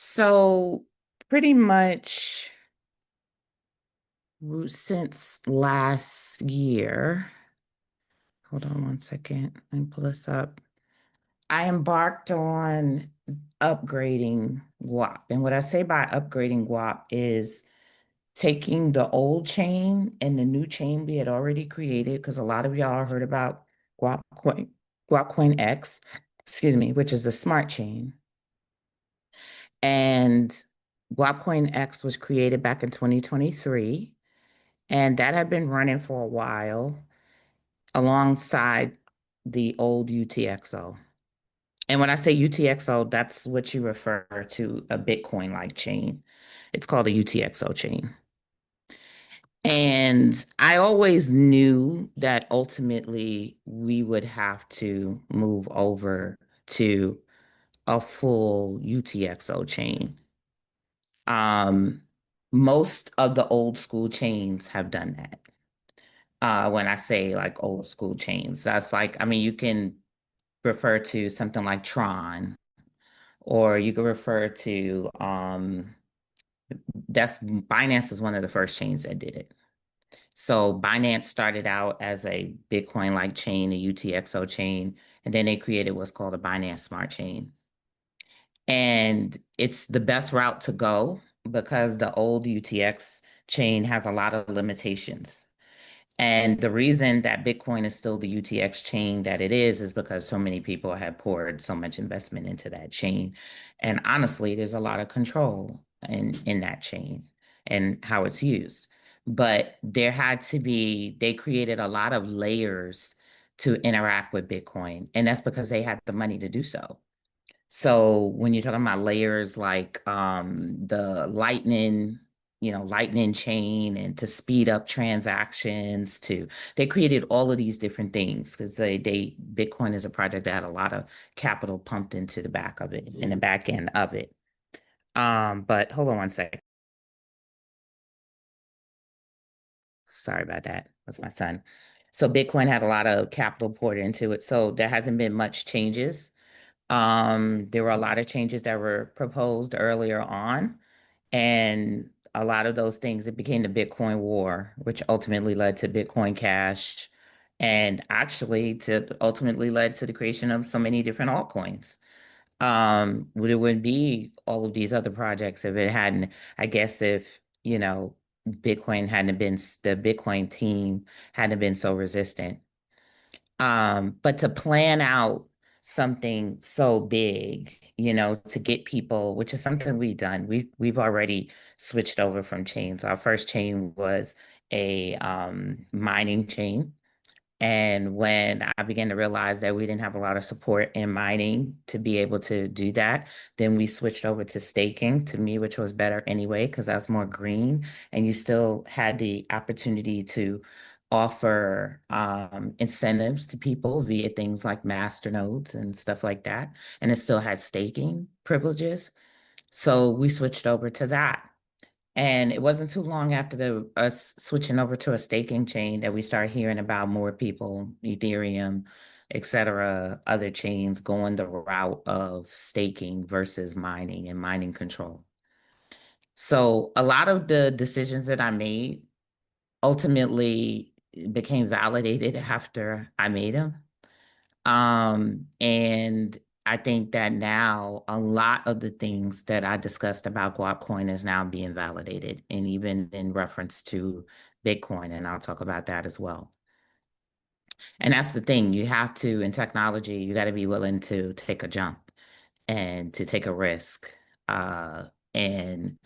So pretty much since last year, hold on one second, let me pull this up. I embarked on upgrading Guap. And what I say by upgrading Guap is taking the old chain and the new chain we had already created, because a lot of y'all heard about Guapcoin, Guapcoin X, excuse me, which is the smart chain. And Guapcoin X was created back in 2023, and that had been running for a while alongside the old UTXO. And when I say UTXO, that's what you refer to a Bitcoin-like chain. It's called a UTXO chain. And I always knew that ultimately we would have to move over to a full UTXO chain. Um, Most of the old school chains have done that. When I say like old school chains, that's like, I mean, you can refer to something like Tron, or you can refer to that's Binance is one of the first chains that did it. So Binance started out as a Bitcoin-like chain, a UTXO chain, and then they created what's called a Binance Smart Chain. And it's the best route to go because the old UTX chain has a lot of limitations. And the reason that Bitcoin is still the UTX chain that it is because so many people have poured so much investment into that chain. And honestly, there's a lot of control in that chain and how it's used. But there had to be, they created a lot of layers to interact with Bitcoin. And that's because they had the money to do so. So when you're talking about layers like the lightning chain and to speed up transactions to they created all of these different things because they Bitcoin is a project that had a lot of capital pumped into the back of it, in the back end of it. But hold on one second. Sorry about that. That's my son. So Bitcoin had a lot of capital poured into it. So there hasn't been much changes. There were a lot of changes that were proposed earlier on, and a lot of those things, it became the Bitcoin war, which ultimately led to Bitcoin Cash, and actually to ultimately led to the creation of so many different altcoins. There wouldn't be all of these other projects if it hadn't, I guess if, Bitcoin hadn't been, the Bitcoin team hadn't been so resistant. But to plan out something so big, to get people, which is something we've done. We've already switched over from chains. Our first chain was a mining chain. And when I began to realize that we didn't have a lot of support in mining to be able to do that, then we switched over to staking to me, which was better anyway, because that's more green. And you still had the opportunity to offer incentives to people via things like master nodes and stuff like that. And it still has staking privileges. So we switched over to that. And it wasn't too long after us switching over to a staking chain that we started hearing about more people, Ethereum, et cetera, other chains going the route of staking versus mining and mining control. So a lot of the decisions that I made ultimately became validated after I made them. And I think that now a lot of the things that I discussed about Guapcoin is now being validated, and even in reference to Bitcoin, and I'll talk about that as well. And that's the thing, you have to, in technology, you got to be willing to take a jump and to take a risk, and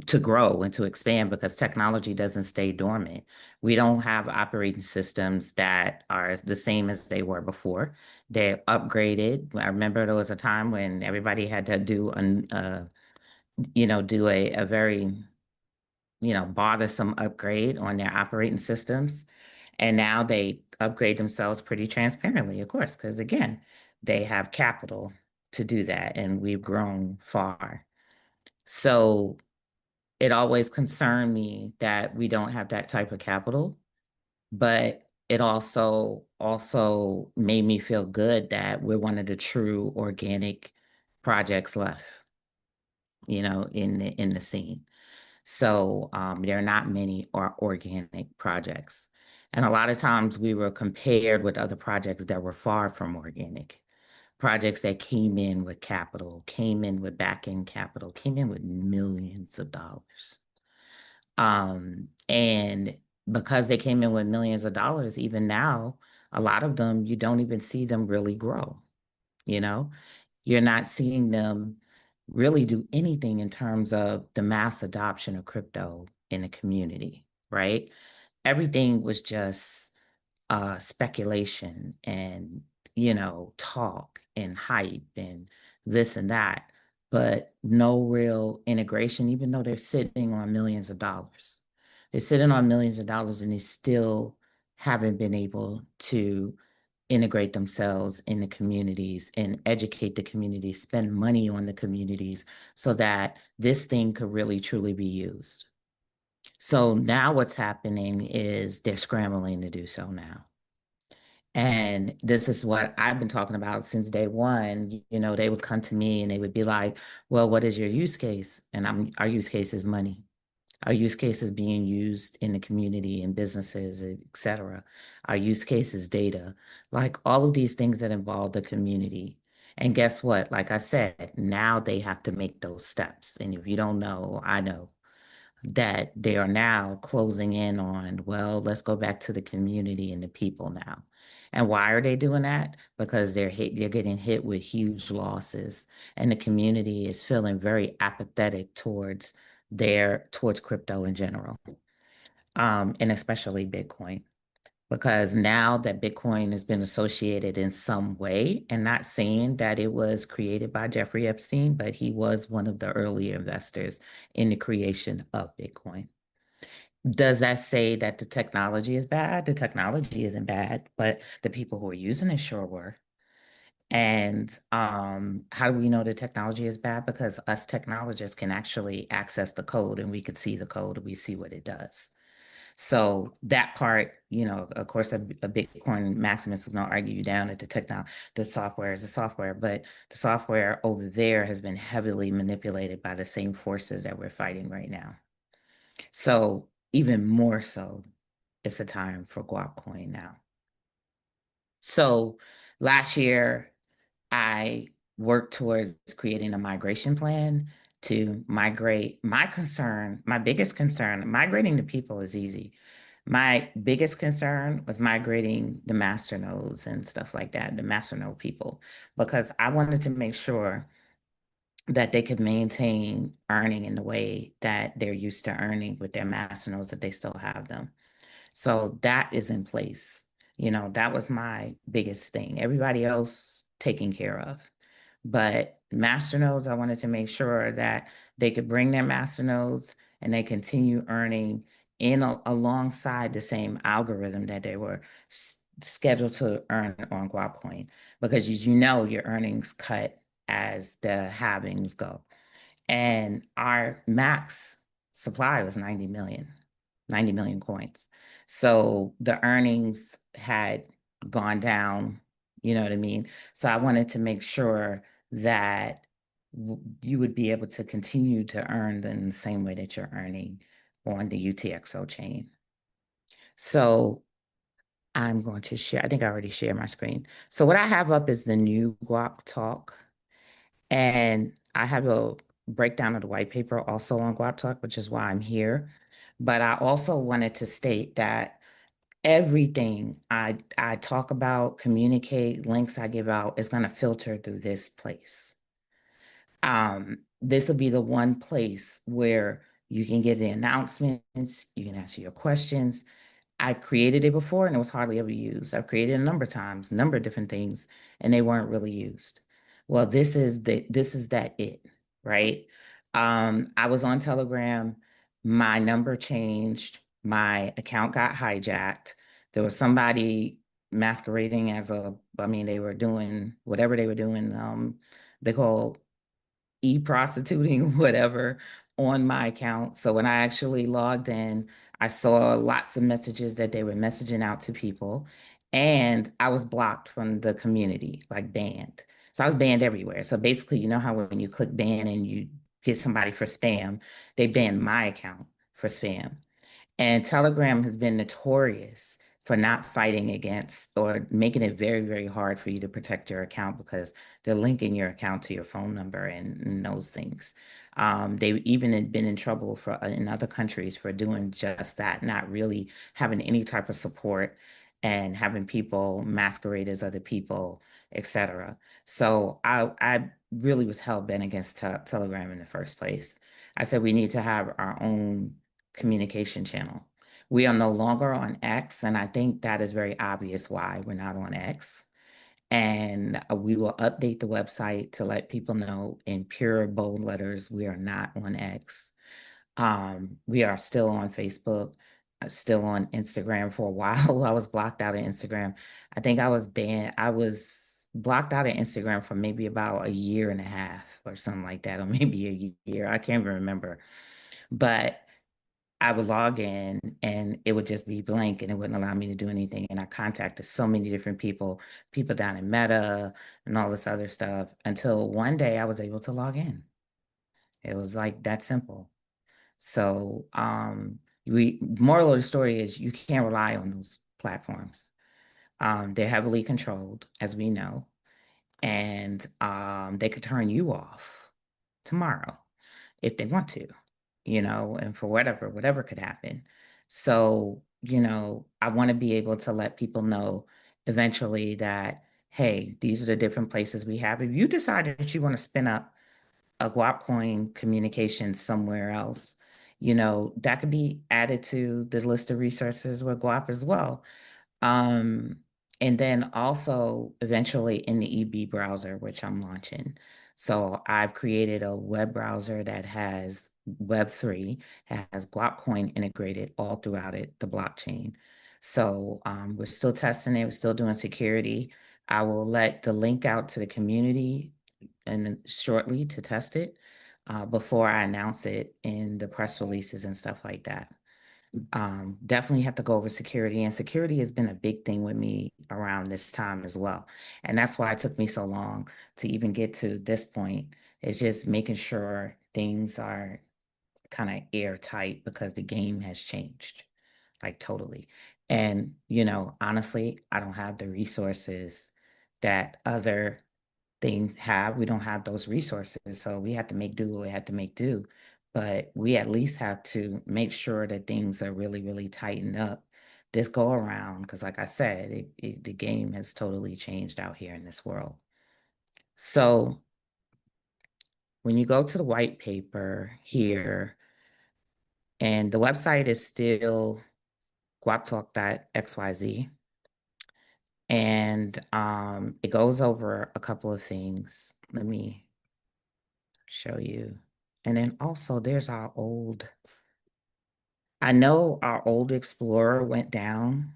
to grow and to expand because technology doesn't stay dormant. We don't have operating systems that are the same as they were before. They're upgraded. I remember there was a time when everybody had to do do a very, bothersome upgrade on their operating systems. And now they upgrade themselves pretty transparently, of course, because again, they have capital to do that, and we've grown far. So it always concerned me that we don't have that type of capital, but it also made me feel good that we're one of the true organic projects left. in the scene. So there are not many organic projects. And a lot of times we were compared with other projects that were far from organic. Projects that came in with capital, came in with back-end capital, came in with millions of dollars. And because they came in with millions of dollars, even now, a lot of them, you don't even see them really grow, you know? You're not seeing them really do anything in terms of the mass adoption of crypto in the community, right? Everything was just speculation and, talk and hype and this and that, but no real integration, even though they're sitting on millions of dollars. They're sitting on millions of dollars and they still haven't been able to integrate themselves in the communities and educate the communities, spend money on the communities so that this thing could really truly be used. So now what's happening is they're scrambling to do so now. And this is what I've been talking about since day one. They would come to me and they would be like, well, what is your use case? And our use case is money. Our use case is being used in the community and businesses, et cetera. Our use case is data, like all of these things that involve the community. And guess what? Like I said, now they have to make those steps. And if you don't know, I know that they are now closing in on, well, let's go back to the community and the people now. And why are they doing that? Because they're getting hit with huge losses, and the community is feeling very apathetic towards crypto in general, and especially Bitcoin. Because now that Bitcoin has been associated in some way, and not saying that it was created by Jeffrey Epstein, but he was one of the early investors in the creation of Bitcoin. Does that say that the technology is bad? The technology isn't bad, but the people who are using it sure were. And how do we know the technology is bad? Because us technologists can actually access the code and we can see the code and we see what it does. So that part, of course, a Bitcoin maximist is going to argue you down that the software is the software, but the software over there has been heavily manipulated by the same forces that we're fighting right now. So even more so, it's a time for Guapcoin now. So last year, I worked towards creating a migration plan to migrate. My biggest concern, migrating the people is easy. My biggest concern was migrating the master nodes and stuff like that, the master node people, because I wanted to make sure that they could maintain earning in the way that they're used to earning with their master nodes, that they still have them. So that is in place. That was my biggest thing. Everybody else taken care of. But master nodes, I wanted to make sure that they could bring their master nodes and they continue earning alongside the same algorithm that they were scheduled to earn on Guapcoin. Because as you know, your earnings cut as the halvings go. And our max supply was 90 million coins. So the earnings had gone down, you know what I mean? So I wanted to make sure that you would be able to continue to earn in the same way that you're earning on the UTXO chain. So I'm going to share, I think I already shared my screen. So what I have up is the new Guap Talk. And I have a breakdown of the white paper also on Guap Talk, which is why I'm here. But I also wanted to state that everything I talk about, communicate, links I give out is going to filter through this place. This will be the one place where you can get the announcements, you can answer your questions. I created it before and it was hardly ever used. I've created a number of times, a number of different things, and they weren't really used. Well, this is that it, right? I was on Telegram, my number changed, my account got hijacked. There was somebody masquerading as they were doing whatever they were doing. They call e-prostituting, whatever, on my account. So when I actually logged in, I saw lots of messages that they were messaging out to people, and I was blocked from the community, like banned. So I was banned everywhere. So basically, you know how when you click ban and you get somebody for spam. They banned my account for spam. And Telegram has been notorious for not fighting against or making it very, very hard for you to protect your account because they're linking your account to your phone number and those things. They even had been in trouble for in other countries for doing just that, not really having any type of support and having people masquerade as other people, etc. So I really was hell bent against Telegram in the first place. I said we need to have our own communication channel. We are no longer on X, and I think that is very obvious why we're not on X. And we will update the website to let people know in pure bold letters we are not on X. We are still on Facebook, still on Instagram for a while. I was blocked out of Instagram. I think I was banned. I was blocked out of Instagram for maybe about a year and a half or something like that, or maybe a year. I can't even remember. But I would log in and it would just be blank and it wouldn't allow me to do anything. And I contacted so many different people, people down in Meta and all this other stuff until one day I was able to log in. It was like that simple. So, moral of the story is you can't rely on those platforms. They're heavily controlled, as we know, and they could turn you off tomorrow if they want to, and for whatever could happen. So, I want to be able to let people know eventually that, hey, these are the different places we have. If you decide that you want to spin up a Guapcoin communication somewhere else, that could be added to the list of resources with Guap as well. Um, and then also eventually in the EB browser, which I'm launching. So I've created a web browser that has Web3, has Guapcoin integrated all throughout it, the blockchain. So we're still testing it, we're still doing security. I will let the link out to the community and shortly to test it before I announce it in the press releases and stuff like that. Definitely have to go over security, and security has been a big thing with me around this time as well. And that's why it took me so long to even get to this point. It's just making sure things are kind of airtight because the game has changed, like totally. And, honestly, I don't have the resources that other things have. We don't have those resources. So we have to make do what we have to make do. But we at least have to make sure that things are really, really tightened up this go around. Because, like I said, the game has totally changed out here in this world. So when you go to the white paper here, and the website is still guaptalk.xyz. And it goes over a couple of things. Let me show you. And then also there's I know our old Explorer went down.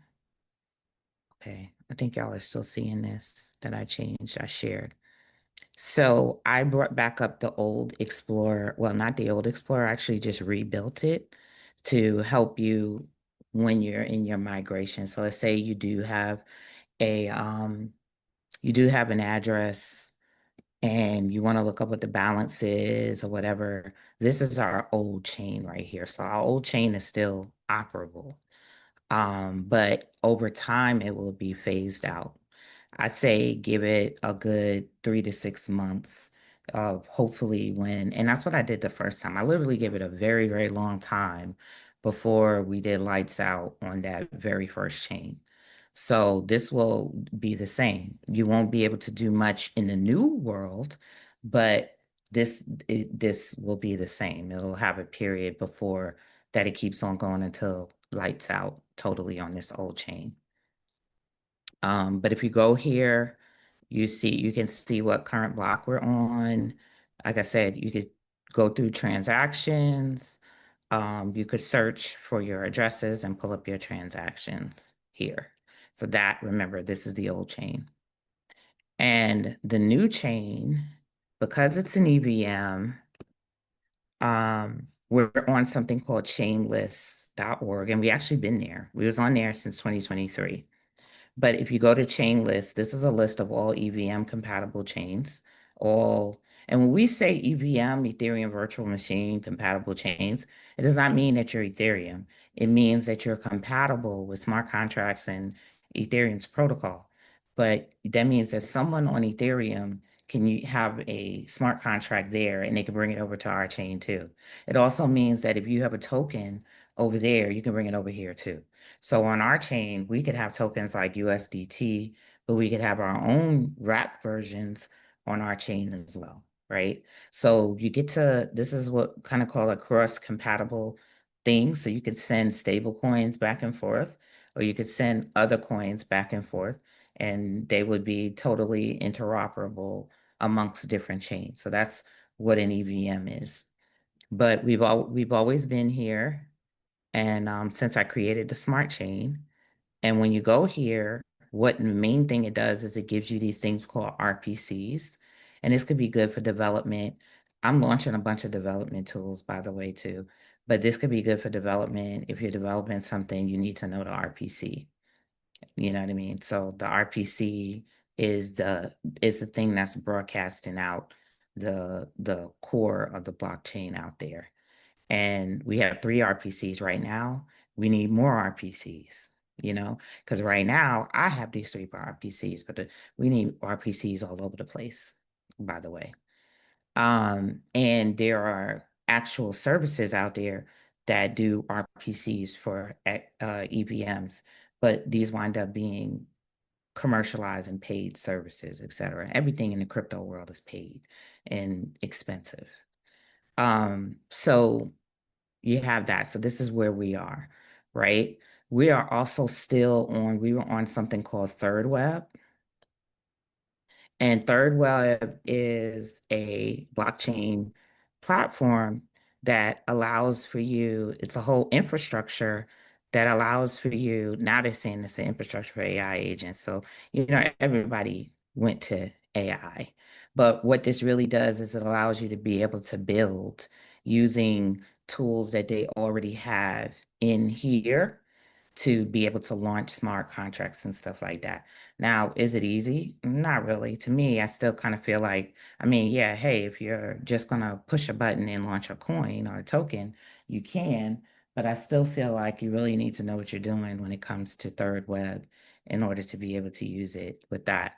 Okay, I think y'all are still seeing this that I changed, I shared. So I brought back up the old Explorer. Well, not the old Explorer, I actually just rebuilt it to help you when you're in your migration. So let's say a you do have an address and you want to look up what the balance is or whatever. This is our old chain right here. So our old chain is still operable. But over time it will be phased out. I say give it a good 3 to 6 months of hopefully and that's what I did the first time. I literally gave it a very, very long time before we did lights out on that very first chain. So this will be the same. You won't be able to do much in the new world, but this will be the same. It'll have a period before that it keeps on going until lights out totally on this old chain. But if you go here, you can see what current block we're on. Like I said, you could go through transactions. You could search for your addresses and pull up your transactions here. So remember, this is the old chain. And the new chain, because it's an EVM, we're on something called chainlist.org, and we actually been there. We was on there since 2023. But if you go to chain list, this is a list of all EVM compatible chains. And when we say EVM, Ethereum Virtual Machine Compatible Chains, it does not mean that you're Ethereum. It means that you're compatible with smart contracts and Ethereum's protocol. But that means that someone on Ethereum can you have a smart contract there and they can bring it over to our chain too. It also means that if you have a token over there, you can bring it over here too. So on our chain, we could have tokens like USDT, but we could have our own wrapped versions on our chain as well, right? So you get to, this is what kind of called a cross-compatible thing. So you could send stable coins back and forth, or you could send other coins back and forth, and they would be totally interoperable amongst different chains. So that's what an EVM is. But we've always been here, and since I created the smart chain, and when you go here, what the main thing it does is it gives you these things called RPCs, and this could be good for development. I'm launching a bunch of development tools, by the way, too, but this could be good for development. If you're developing something, you need to know the RPC. You know what I mean? So the RPC is the thing that's broadcasting out the core of the blockchain out there. And we have 3 RPCs right now. We need more RPCs, because right now I have these 3 RPCs, but we need RPCs all over the place, by the way. And there are actual services out there that do RPCs for EVMs, but these wind up being commercialized and paid services, et cetera. Everything in the crypto world is paid and expensive. So you have that. So this is where we are, right? We are also we were on something called Third Web. And Third Web is a blockchain platform that allows for you, it's a whole infrastructure that allows for you, now they're saying it's an infrastructure for AI agents. So, everybody went to AI. But what this really does is it allows you to be able to build using tools that they already have in here to be able to launch smart contracts and stuff like that. Now, is it easy? Not really. To me, I still kind of feel like, I mean, yeah, hey, if you're just gonna push a button and launch a coin or a token, you can, but I still feel like you really need to know what you're doing when it comes to Third Web in order to be able to use it with that.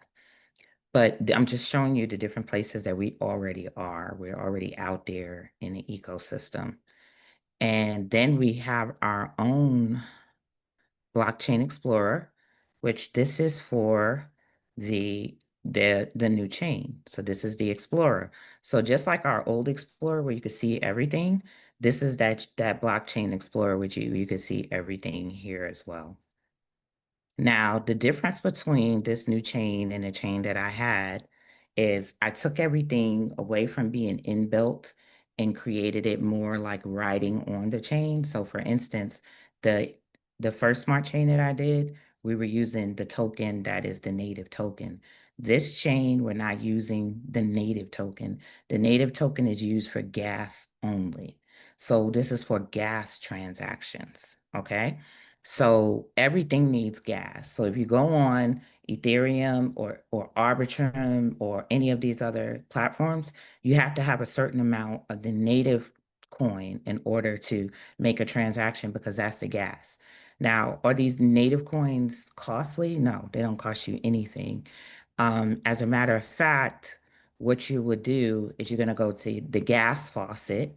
But I'm just showing you the different places that we already are. We're already out there in the ecosystem. And then we have our own Blockchain Explorer, which this is for the new chain. So this is the Explorer. So just like our old Explorer where you could see everything, this is that Blockchain Explorer which you could see everything here as well. Now, the difference between this new chain and the chain that I had is I took everything away from being inbuilt and created it more like riding on the chain. So for instance, the the first smart chain that I did, we were using the token that is the native token. This chain, we're not using the native token. The native token is used for gas only. So this is for gas transactions, okay? So everything needs gas. So if you go on Ethereum or Arbitrum or any of these other platforms, you have to have a certain amount of the native coin in order to make a transaction because that's the gas. Now, are these native coins costly? No, they don't cost you anything. As a matter of fact, what you would do is you're going to go to the gas faucet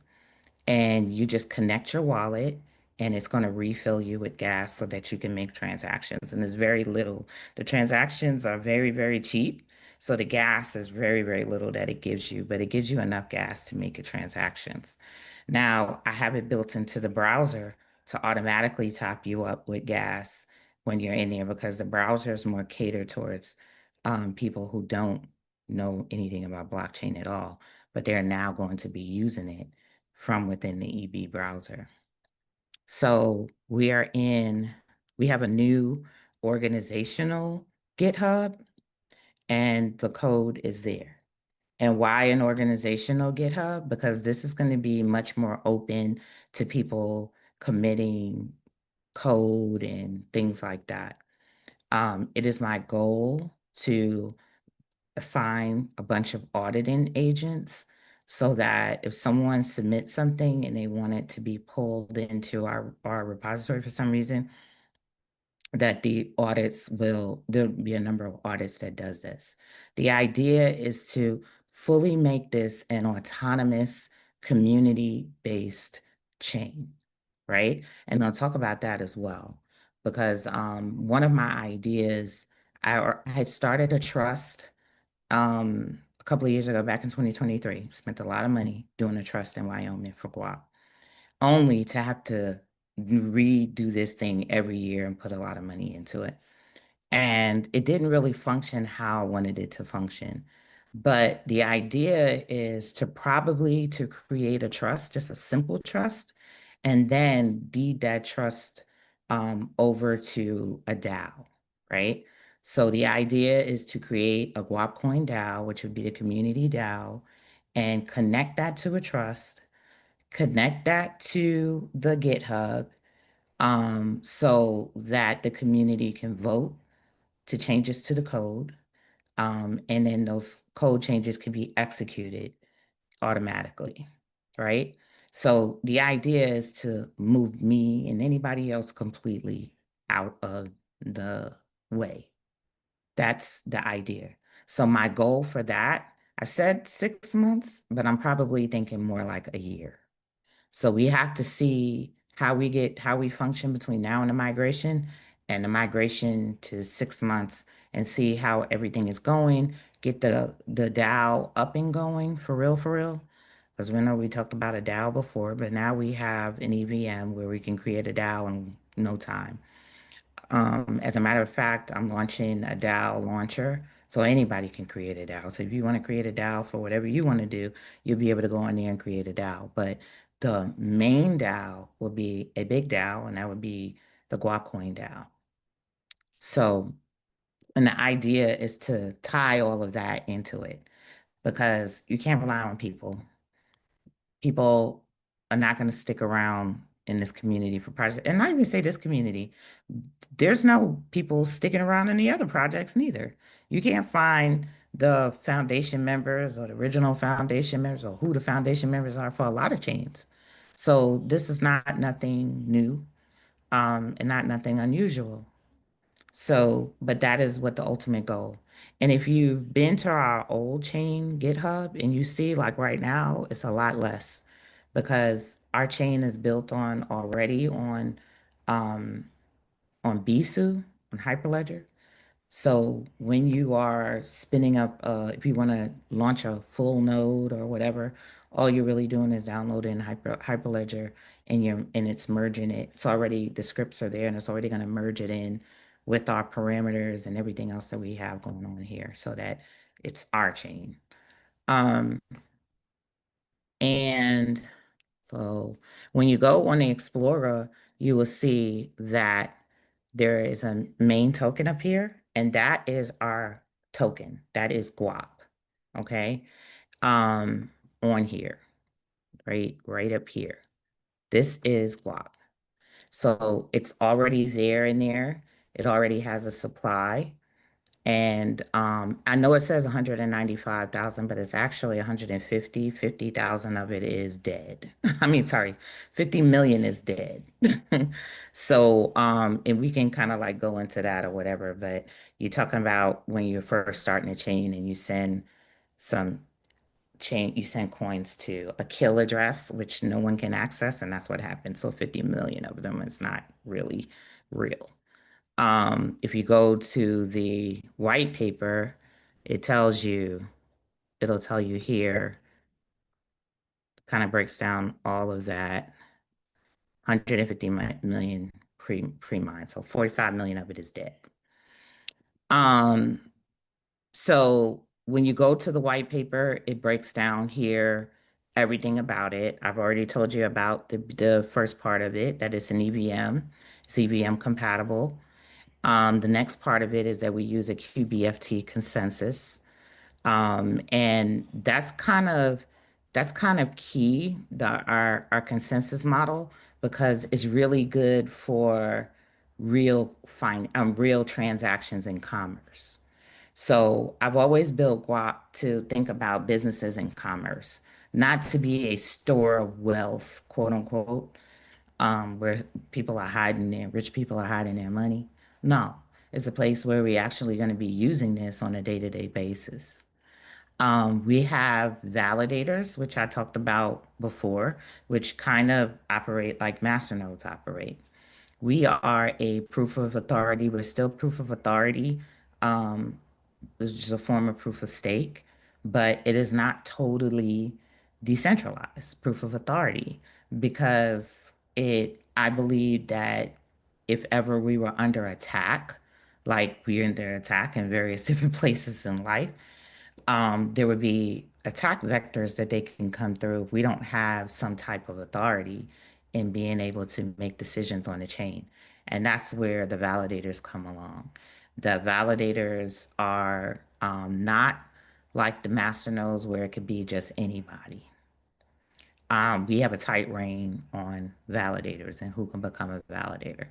and you just connect your wallet and it's going to refill you with gas so that you can make transactions. And there's very little. The transactions are very, very cheap. So the gas is very, very little that it gives you, but it gives you enough gas to make your transactions. Now, I have it built into the browser to automatically top you up with gas when you're in there because the browser is more catered towards people who don't know anything about blockchain at all, but they're now going to be using it from within the EB browser. So we have a new organizational GitHub, and the code is there. And why an organizational GitHub? Because this is going to be much more open to people committing code and things like that. It is my goal to assign a bunch of auditing agents so that if someone submits something and they want it to be pulled into our repository for some reason, that there'll be a number of audits that does this. The idea is to fully make this an autonomous, community-based chain, right? And I'll talk about that as well, because one of my ideas, I had started a trust a couple of years ago, back in 2023, spent a lot of money doing a trust in Wyoming for guap, only to have to redo this thing every year and put a lot of money into it. And it didn't really function how I wanted it to function. But the idea is to create a trust, just a simple trust, and then deed that trust over to a DAO, right? So the idea is to create a Guapcoin DAO, which would be the community DAO, and connect that to a trust, connect that to the GitHub, so that the community can vote to changes to the code. And then those code changes can be executed automatically, right? So the idea is to move me and anybody else completely out of the way. That's the idea. So my goal for that, I said 6 months, but I'm probably thinking more like a year. So we have to see how we function between now and the migration to 6 months, and see how everything is going, get the DAO up and going for real. Because we know we talked about a DAO before, but now we have an EVM where we can create a DAO in no time. As a matter of fact, I'm launching a DAO launcher so anybody can create a DAO. So if you want to create a DAO for whatever you want to do, you'll be able to go in there and create a DAO. But the main DAO will be a big DAO, and that would be the Guapcoin DAO. So, and the idea is to tie all of that into it, because you can't rely on people. People are not going to stick around in this community for projects. And not even say this community, there's no people sticking around in the other projects neither. You can't find the foundation members or the original foundation members or who the foundation members are for a lot of chains. So this is not nothing new, and not nothing unusual. So, but that is what the ultimate goal. And if you've been to our old chain GitHub and you see, like right now, it's a lot less, because our chain is built on already um on Bisu, on Hyperledger. So when you are spinning up, if you want to launch a full node or whatever, all you're really doing is downloading Hyperledger, and it's merging it. It's already, the scripts are there, and it's already going to merge it in with our parameters and everything else that we have going on here, so that it's our chain. Um, and so when you go on the Explorer, you will see that there is a main token up here, and that is our token. That is guap. Okay. On here, right up here. This is guap. So it's already there in there. It already has a supply. And I know it says 195,000, but it's actually 150. 50,000 of it is dead. I mean, sorry, 50 million is dead. So, and we can kind of like go into that or whatever, but you're talking about when you're first starting a chain and you send some you send coins to a kill address, which no one can access, and that's what happened. So 50 million of them is not really real. If you go to the white paper, it tells you, it'll tell you here, kind of breaks down all of that. 150 million pre-mine. So 45 million of it is dead. Um, so when you go to the white paper, it breaks down here everything about it. I've already told you about the first part of it, that it's an EVM. It's EVM compatible. The next part of it is that we use a QBFT consensus. And that's kind of key, our consensus model, because it's really good for real transactions in commerce. So I've always built Guap to think about businesses and commerce, not to be a store of wealth, quote unquote, where people are hiding their rich people are hiding their money. No, it's a place where we're actually going to be using this on a day-to-day basis. We have validators, which I talked about before, which kind of operate like masternodes operate. We are a proof of authority. We're still proof of authority. Um, this is just a form of proof of stake, but it is not totally decentralized proof of authority because I believe that if ever we were under attack, like we're under attack in various different places in life, there would be attack vectors that they can come through if we don't have some type of authority in being able to make decisions on the chain. And that's where the validators come along. The validators are not like the masternodes where it could be just anybody. We have a tight rein on validators and who can become a validator.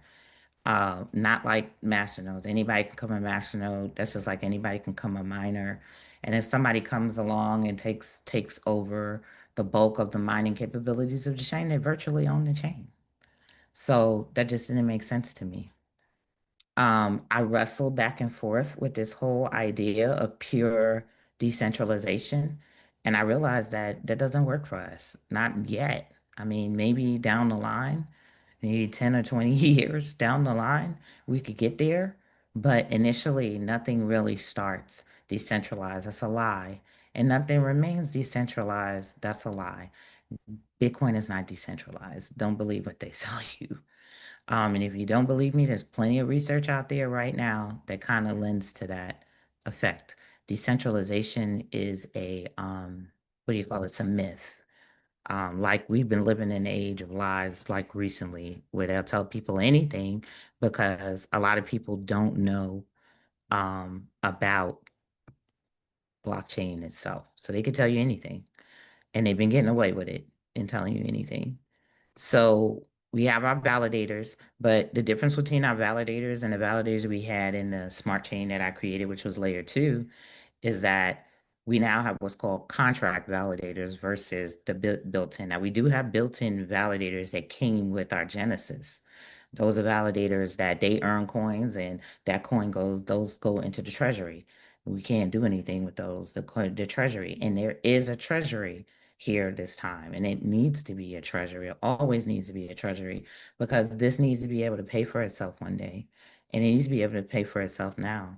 Not like masternodes. Anybody can come a masternode. That's just like anybody can come a miner. And if somebody comes along and takes over the bulk of the mining capabilities of the chain, they virtually own the chain. So that just didn't make sense to me. I wrestled back and forth with this whole idea of pure decentralization, and I realized that that doesn't work for us, not yet. I mean, maybe down the line, maybe 10 or 20 years down the line, we could get there. But initially, nothing really starts decentralized. That's a lie. And nothing remains decentralized. That's a lie. Bitcoin is not decentralized. Don't believe what they tell you. And if you don't believe me, there's plenty of research out there right now that kind of lends to that effect. Decentralization is what do you call it? It's a myth. Like we've been living in an age of lies like recently where they'll tell people anything because a lot of people don't know about blockchain itself. So they could tell you anything and they've been getting away with it in telling you anything. So we have our validators, but the difference between our validators and the validators we had in the smart chain that I created, which was layer two, is that we now have what's called contract validators versus the built-in. Now we do have built-in validators that came with our Genesis. Those are validators that they earn coins and that those go into the treasury. We can't do anything with those, the treasury. And there is a treasury here this time. And it needs to be a treasury. It always needs to be a treasury because this needs to be able to pay for itself one day. And it needs to be able to pay for itself now.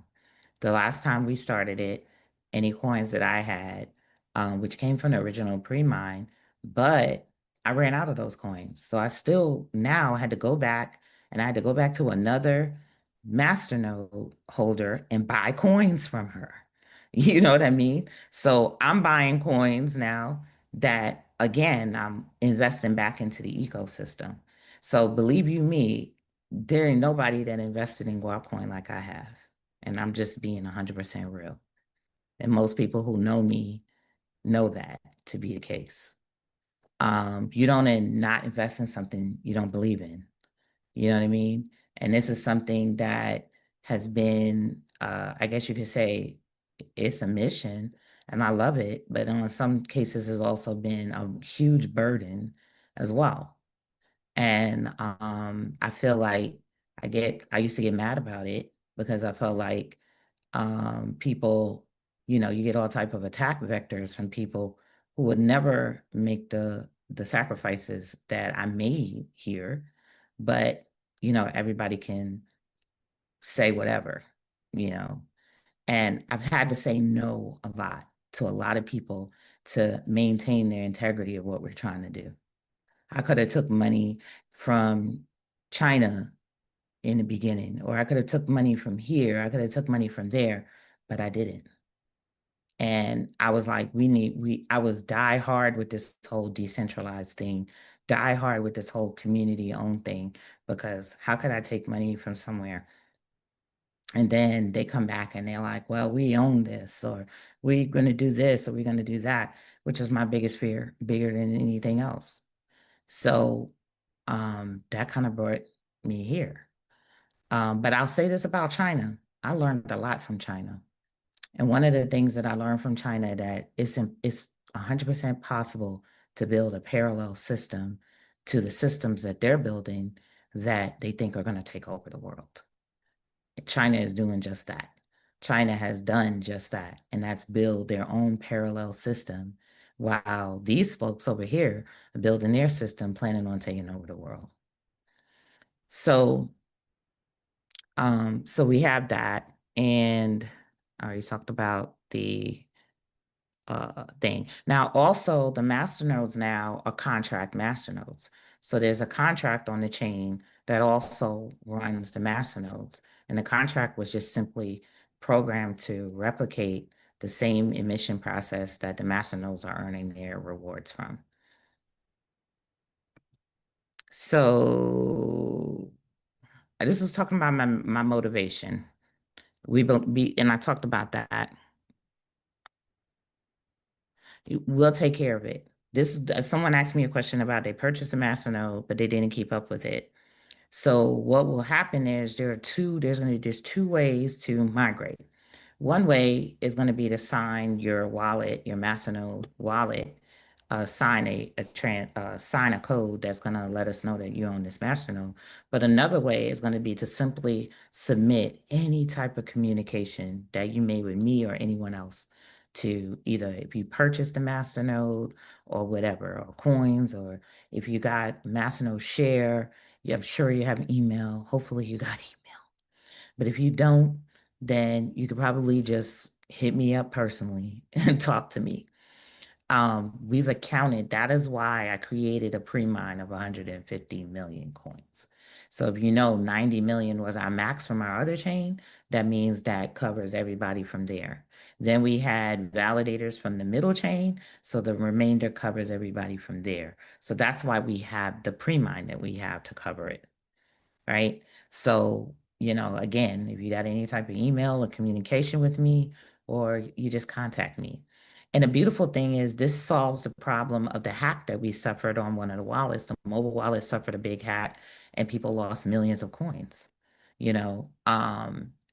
The last time we started it, any coins that I had, which came from the original pre-mine, but I ran out of those coins. So I still now had to go back and I had to go back to another masternode holder and buy coins from her. You know what I mean? So I'm buying coins now that again, I'm investing back into the ecosystem. So believe you me, there ain't nobody that invested in Guapcoin like I have. And I'm just being 100% real. And most people who know me know that to be the case. You don't not invest in something you don't believe in. You know what I mean? And this is something that has been, I guess you could say, it's a mission, and I love it. But in some cases, it's also been a huge burden as well. And I feel like I used to get mad about it because I felt like people, you get all type of attack vectors from people who would never make the sacrifices that I made here. But, everybody can say whatever, you know. And I've had to say no a lot to a lot of people to maintain their integrity of what we're trying to do. I could have took money from China in the beginning, or I could have took money from here, I could have took money from there, but I didn't. And I was like, I was die hard with this whole decentralized thing, die hard with this whole community owned thing, because how could I take money from somewhere? And then they come back and they're like, well, we own this, or we're going to do this, or we're going to do that, which is my biggest fear, bigger than anything else. So that kind of brought me here. But I'll say this about China. I learned a lot from China. And one of the things that I learned from China that it's 100% possible to build a parallel system to the systems that they're building that they think are going to take over the world. China is doing just that. China has done just that, and that's build their own parallel system, while these folks over here are building their system, planning on taking over the world. So, so we have that, and I already talked about the thing. Now, also the masternodes now are contract masternodes. So there's a contract on the chain that also runs the masternodes. And the contract was just simply programmed to replicate the same emission process that the masternodes are earning their rewards from. So this was talking about my motivation. And I talked about that. We'll take care of it. This someone asked me a question about they purchased a Masternode, but they didn't keep up with it. So what will happen is there's two ways to migrate. One way is going to be to sign your wallet, your Masternode wallet, sign a code that's going to let us know that you own this Masternode. But another way is going to be to simply submit any type of communication that you made with me or anyone else to either if you purchased a Masternode or whatever, or coins, or if you got Masternode share, I'm sure you have an email. Hopefully you got email. But if you don't, then you could probably just hit me up personally and talk to me. We've accounted, that is why I created a pre-mine of 150 million coins. So if you know 90 million was our max from our other chain, that means that covers everybody from there. Then we had validators from the middle chain, so the remainder covers everybody from there. So that's why we have the pre-mine that we have to cover it, right? So, again, if you got any type of email or communication with me, or you just contact me. And the beautiful thing is this solves the problem of the hack that we suffered on one of the wallets. The mobile wallet suffered a big hack and people lost millions of coins,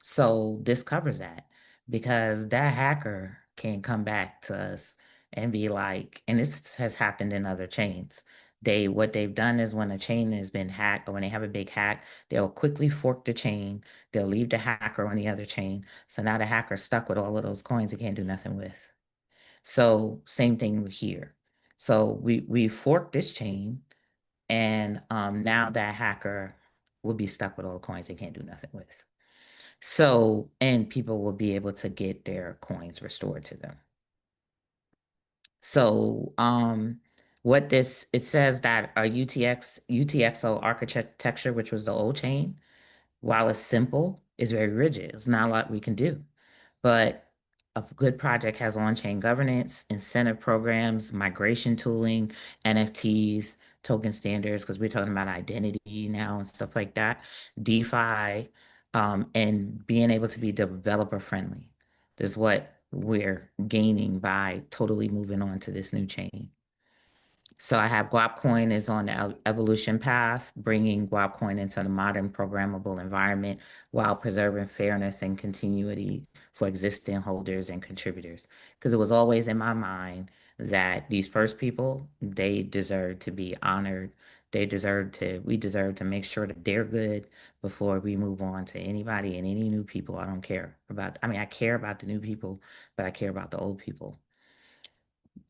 So this covers that because that hacker can come back to us and be like, and this has happened in other chains. What they've done is when a chain has been hacked or when they have a big hack, they'll quickly fork the chain. They'll leave the hacker on the other chain. So now the hacker's stuck with all of those coins he can't do nothing with. So same thing here. So we forked this chain, and now that hacker will be stuck with all the coins they can't do nothing with. So, and people will be able to get their coins restored to them. So, what this it says that our UTXO architecture, which was the old chain, while it's simple, is very rigid. It's not a lot we can do. But a good project has on-chain governance, incentive programs, migration tooling, NFTs, token standards, because we're talking about identity now and stuff like that, DeFi, and being able to be developer friendly. This is what we're gaining by totally moving on to this new chain. So I have Guapcoin is on the evolution path, bringing Guapcoin into the modern programmable environment while preserving fairness and continuity for existing holders and contributors. Because it was always in my mind that these first people, they deserve to be honored. We deserve to make sure that they're good before we move on to anybody and any new people. I don't care about, I mean, I care about the new people, but I care about the old people.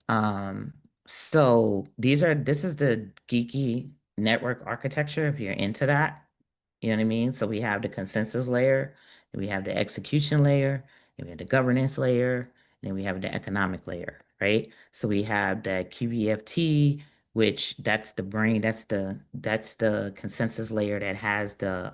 Um, so this is the geeky network architecture if you're into that. You know what I mean? So we have the consensus layer, and we have the execution layer, and we have the governance layer, and then we have the economic layer, right? So we have the QBFT, which that's the brain, that's the consensus layer that has the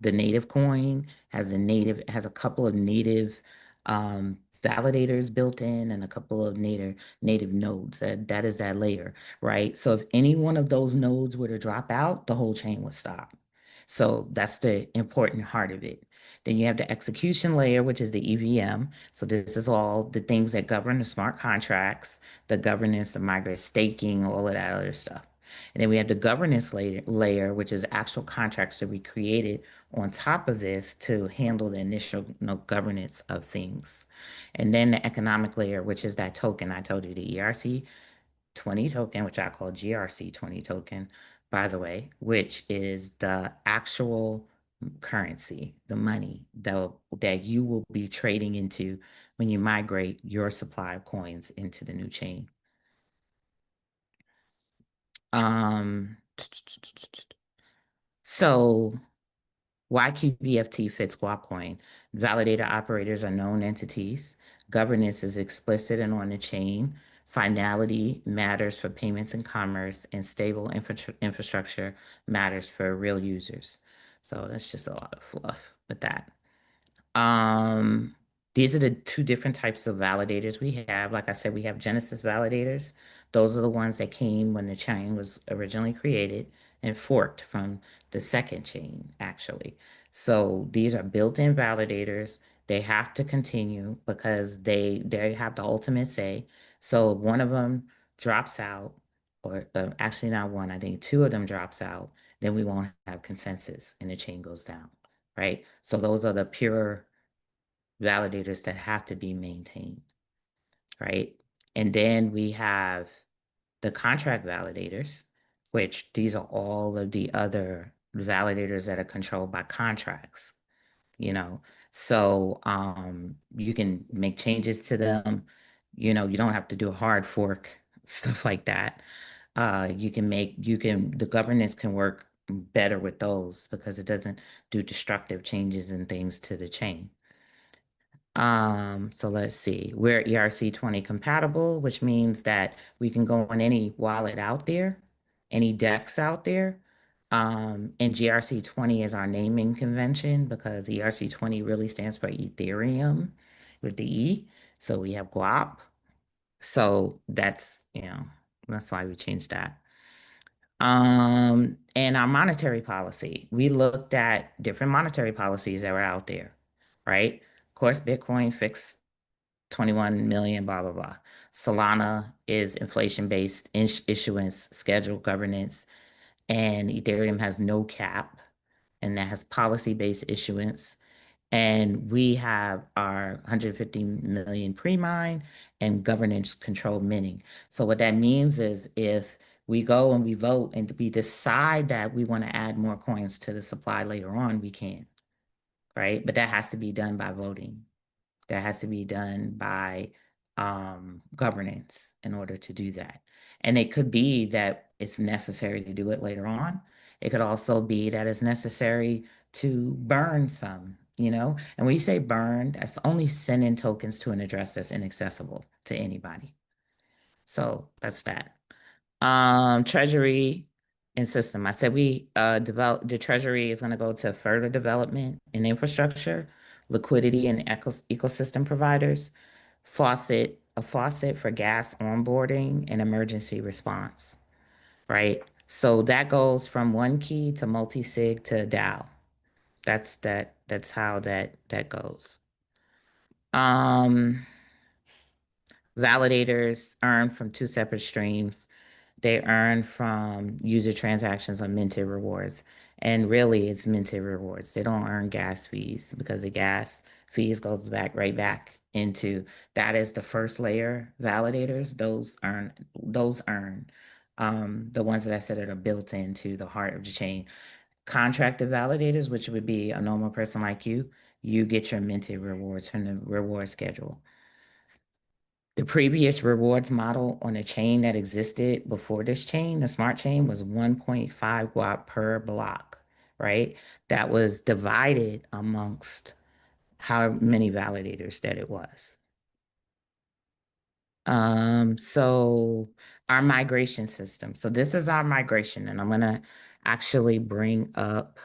native coin, has a couple of native validators built in and a couple of native nodes. That is that layer, right? So if any one of those nodes were to drop out, the whole chain would stop. So that's the important heart of it. Then you have the execution layer, which is the EVM. So this is all the things that govern the smart contracts, the governance, the migrant staking, all of that other stuff. And then we have the governance layer, which is actual contracts that we created on top of this to handle the initial, governance of things. And then the economic layer, which is that token I told you, the ERC20 token, which I call GRC20 token, by the way, which is the actual currency, the money that you will be trading into when you migrate your supply of coins into the new chain. Um, so YQBFT fits Guapcoin. Validator operators are known entities. Governance is explicit and on the chain. Finality matters for payments and commerce, and stable infrastructure matters for real users. So that's just a lot of fluff with that. Um, these are the two different types of validators we have. Like I said, we have Genesis validators. Those are the ones that came when the chain was originally created and forked from the second chain, actually. So these are built-in validators. They have to continue because they have the ultimate say. So if one of them drops out, or actually not one, I think two of them drops out, then we won't have consensus and the chain goes down, right? So those are the pure validators that have to be maintained, right? And then we have the contract validators, which these are all of the other validators that are controlled by contracts, you know. So you can make changes to them. You don't have to do a hard fork, stuff like that. The governance can work better with those because it doesn't do destructive changes and things to the chain. So let's see. We're ERC20 compatible, which means that we can go on any wallet out there, any DEX out there. And GRC20 is our naming convention because ERC20 really stands for Ethereum with the E. So we have Guap. So that's why we changed that. And our monetary policy, we looked at different monetary policies that were out there, right? Of course, Bitcoin fixed 21 million, blah, blah, blah. Solana is inflation-based issuance, scheduled governance, and Ethereum has no cap, and that has policy-based issuance. And we have our 150 million pre-mine and governance control minting. So what that means is if we go and we vote and we decide that we want to add more coins to the supply later on, we can, right? But that has to be done by voting. That has to be done by governance in order to do that. And it could be that it's necessary to do it later on. It could also be that it's necessary to burn some, you know? And when you say burn, that's only sending tokens to an address that's inaccessible to anybody. So that's that. Treasury and system. I said we develop the treasury is going to go to further development in infrastructure, liquidity and ecosystem providers, a faucet for gas onboarding and emergency response, right? So that goes from one key to multi-sig to DAO. That's how that goes. Um, Validators earn from two separate streams. They earn from user transactions on minted rewards. And really, it's minted rewards. They don't earn gas fees because the gas fees goes right back into that is the first layer validators. Those earn the ones that I said that are built into the heart of the chain. Contracted validators, which would be a normal person like you get your minted rewards from the reward schedule. The previous rewards model on a chain that existed before this chain, the smart chain, was 1.5 guap per block, right? That was divided amongst how many validators that it was. So our migration system. So this is our migration, and I'm gonna actually bring up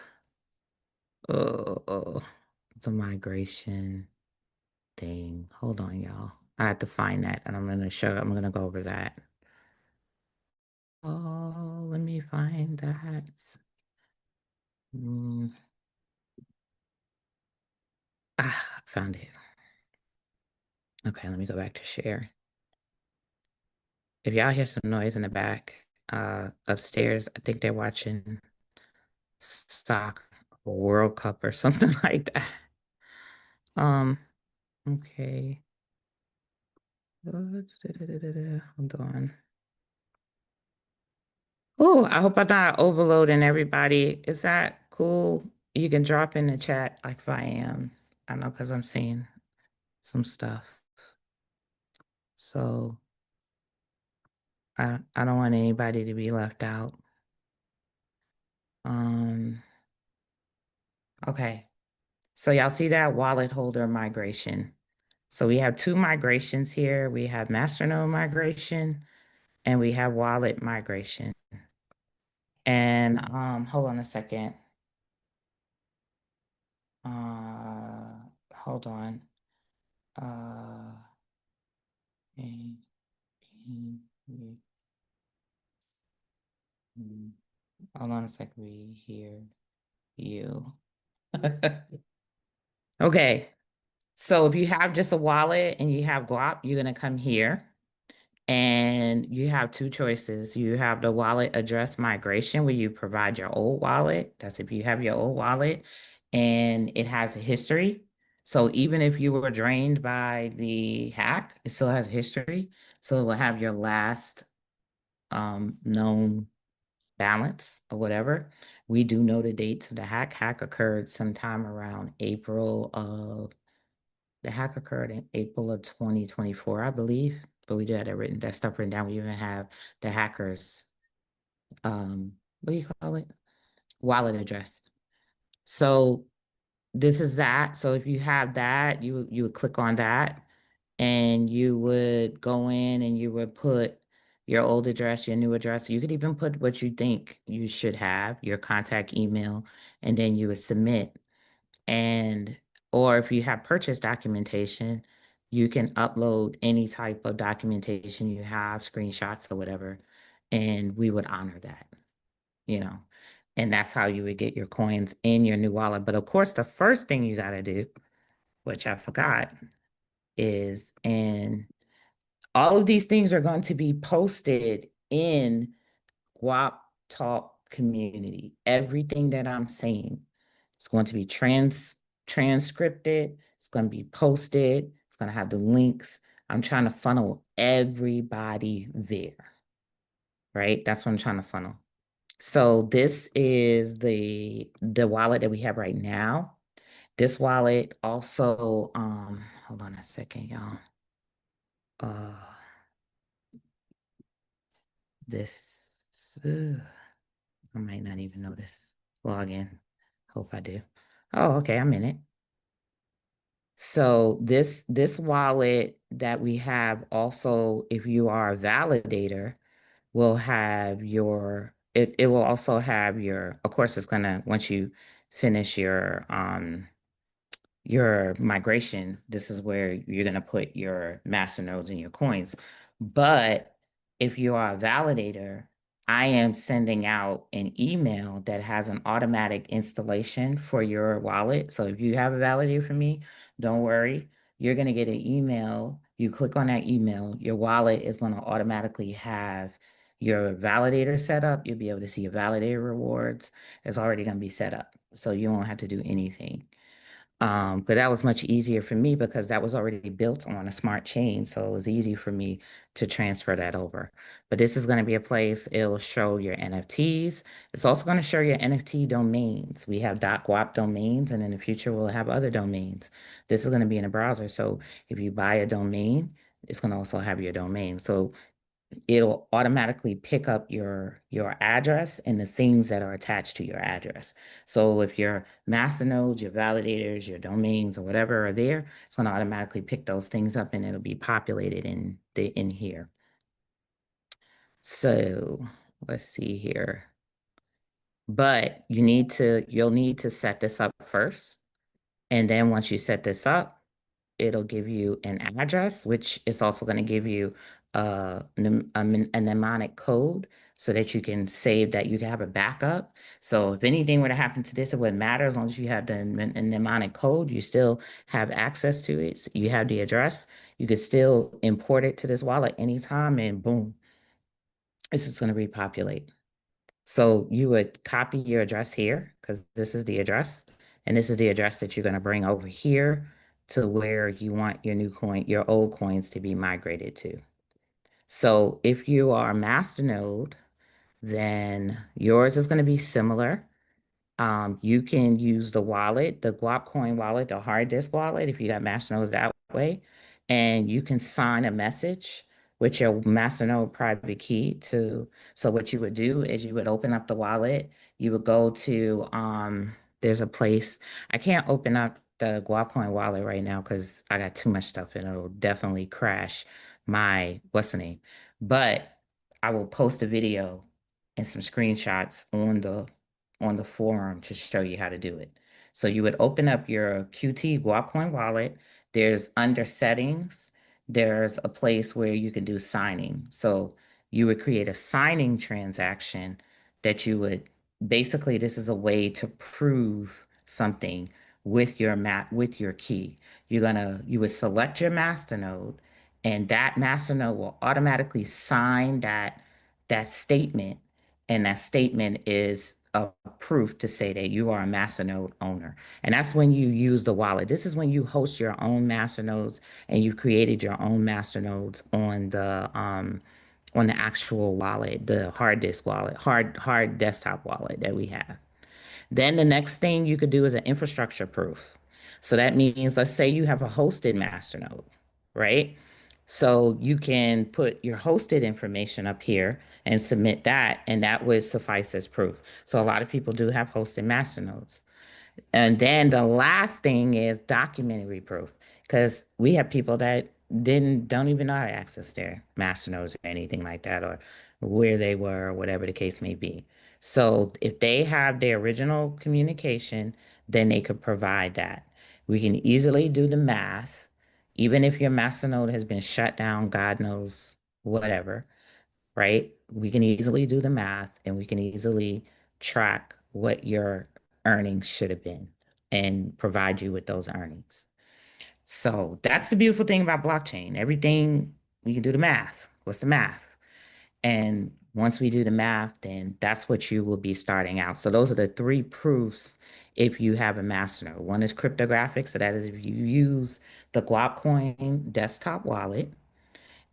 uh, the migration thing. Hold on, y'all. I have to find that, and I'm gonna go over that. Oh, let me find that. Mm. Found it. Okay, let me go back to share. If y'all hear some noise in the back, upstairs. I think they're watching soccer or World Cup or something like that. Um, okay. Hold on. Oh, I hope I'm not overloading everybody. Is that cool? You can drop in the chat like if I am. I know because I'm seeing some stuff. So I don't want anybody to be left out. Um, okay. So y'all see that wallet holder migration. So we have two migrations here. We have masternode migration and we have wallet migration. And hold on a second. Hold on. Uh, and- and- hold on a second. We hear you. Okay. So if you have just a wallet and you have Guap, you're gonna come here. And you have two choices. You have the wallet address migration where you provide your old wallet. That's if you have your old wallet and it has a history. So even if you were drained by the hack, it still has a history. So it will have your last known balance or whatever. We do know the dates of the hack. Hack occurred sometime around the hack occurred in April of 2024, I believe, but we do have that stuff written down. We even have the hackers, what do you call it? Wallet address. So this is that. So if you have that, you would click on that and you would go in and you would put your old address, your new address. You could even put what you think you should have, your contact email, and then you would submit. And or if you have purchase documentation, you can upload any type of documentation you have, screenshots or whatever, and we would honor that, you know. And that's how you would get your coins in your new wallet. But of course, the first thing you got to do, which I forgot, is and all of these things are going to be posted in Guap Talk community. Everything that I'm saying is going to be transcripted. It's going to be posted. It's going to have the links. I'm trying to funnel everybody there, right? That's what I'm trying to funnel. So this is the wallet that we have right now. This wallet also, hold on a second, y'all. Uh, this, I might not even know this login. Hope I do. Oh, okay, I'm in it. So this wallet that we have also, if you are a validator, will have it will also have your, of course, it's gonna once you finish your migration, this is where you're going to put your master nodes and your coins. But if you are a validator, I am sending out an email that has an automatic installation for your wallet. So if you have a validator for me, don't worry. You're going to get an email. You click on that email, your wallet is going to automatically have your validator set up. You'll be able to see your validator rewards. It's already going to be set up. So you won't have to do anything. But that was much easier for me because that was already built on a smart chain. So it was easy for me to transfer that over. But this is going to be a place, it'll show your NFTs. It's also going to show your NFT domains. We have .guap domains, and in the future, we'll have other domains. This is going to be in a browser. So if you buy a domain, it's going to also have your domain. So it'll automatically pick up your address and the things that are attached to your address. So if your master nodes, your validators, your domains, or whatever are there, it's going to automatically pick those things up and it'll be populated in here. So let's see here. But you'll need to set this up first. And then once you set this up, it'll give you an address, which is also going to give you a mnemonic code so that you can save that you can have a backup. So if anything were to happen to this, it wouldn't matter as long as you have the mnemonic code, you still have access to it. So you have the address. You could still import it to this wallet anytime and boom, This is going to repopulate. So you would copy your address here because this is the address, and this is the address that you're going to bring over here to where you want your new coin, your old coins to be migrated to. So if you are a masternode, then yours is going to be similar. You can use the wallet, the Guapcoin wallet, the hard disk wallet, if you got Masternodes that way, and you can sign a message with your Masternode private key to. So what you would do is you would open up the wallet, you would go to there's a place. I can't open up the Guapcoin wallet right now because I got too much stuff and it'll definitely crash my what's the name. But I will post a video and some screenshots on the forum to show you how to do it. So you would open up your QT Guapcoin wallet. There's under settings, there's a place where you can do signing. So you would create a signing transaction that you would basically, this is a way to prove something with your map with your key. You would select your masternode and that masternode will automatically sign that statement, and that statement is a proof to say that you are a masternode owner. And that's when you use the wallet. This is when you host your own masternodes and you've created your own masternodes on the actual wallet, the hard disk wallet, hard desktop wallet that we have. Then the next thing you could do is an infrastructure proof. So that means, let's say you have a hosted masternode, right? So you can put your hosted information up here and submit that, and that would suffice as proof. So a lot of people do have hosted masternodes. And then the last thing is documentary proof, because we have people that don't even know how to access their masternodes or anything like that, or where they were, or whatever the case may be. So if they have their original communication, then they could provide that. We can easily do the math, even if your masternode has been shut down, God knows whatever, right? We can easily do the math and we can easily track what your earnings should have been and provide you with those earnings. So that's the beautiful thing about blockchain. Everything, we can do the math. What's the math? And once we do the math, then that's what you will be starting out. So those are the three proofs if you have a masternode. One is cryptographic. So that is if you use the Guapcoin desktop wallet.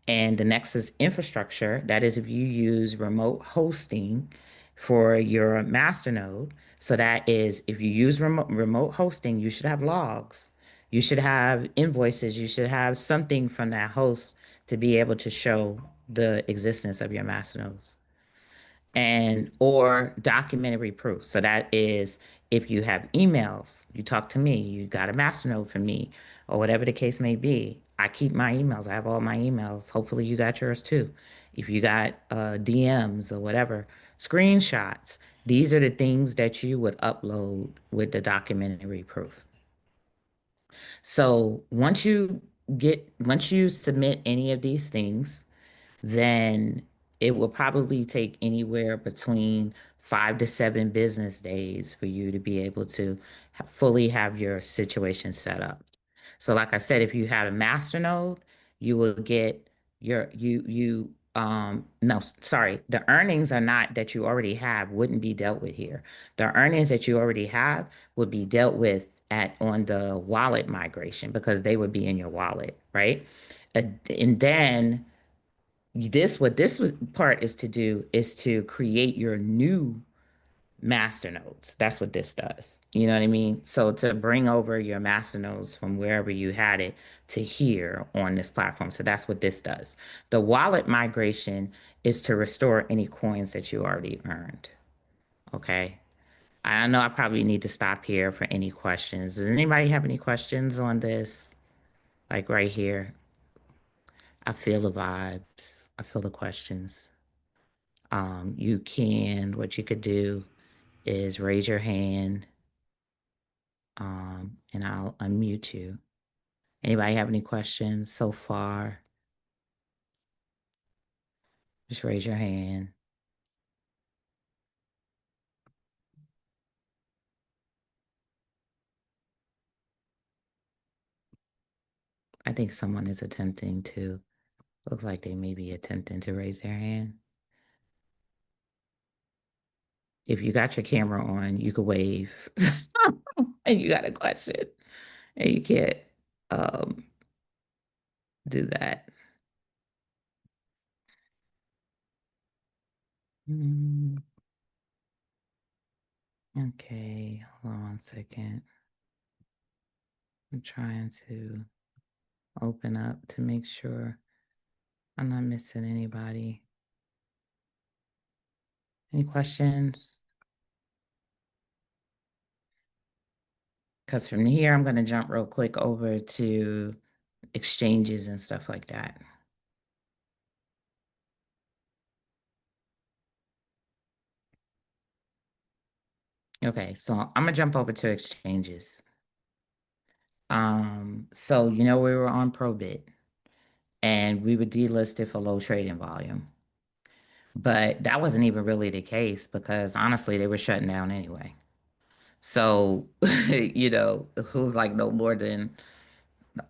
And the next is infrastructure. That is if you use remote hosting for your masternode. So that is if you use remote hosting, you should have logs. You should have invoices. You should have something from that host to be able to show the existence of your masternodes and or documentary proof. So that is if you have emails, you talk to me, you got a masternode from me, or whatever the case may be. I keep my emails. I have all my emails. Hopefully you got yours too. If you got DMs or whatever, screenshots, these are the things that you would upload with the documentary proof. So once you submit any of these things, then it will probably take anywhere between 5 to 7 business days for you to be able to fully have your situation set up. So like I said, if you had a master node, you will get your you no, sorry, the earnings are not that you already have wouldn't be dealt with here. The earnings that you already have would be dealt with at on the wallet migration because they would be in your wallet, right? And then what part is to do is to create your new master nodes. That's what this does. You know what I mean? So to bring over your master nodes from wherever you had it to here on this platform. So that's what this does. The wallet migration is to restore any coins that you already earned. Okay. I know I probably need to stop here for any questions. Does anybody have any questions on this? Like right here. I feel the vibes. I feel the questions. What you could do is raise your hand, and I'll unmute you. Anybody have any questions so far? Just raise your hand. I think someone is attempting to, looks like they may be attempting to raise their hand. If you got your camera on, you could wave and you got a question and you can't um do that. Mm, okay, hold on one second. I'm trying to open up to make sure I'm not missing anybody. Any questions? Because from here, I'm going to jump real quick over to exchanges and stuff like that. Okay, so I'm gonna jump over to exchanges. So we were on Probit and we were delisted for low trading volume. But that wasn't even really the case because honestly, they were shutting down anyway. So, it was like no more than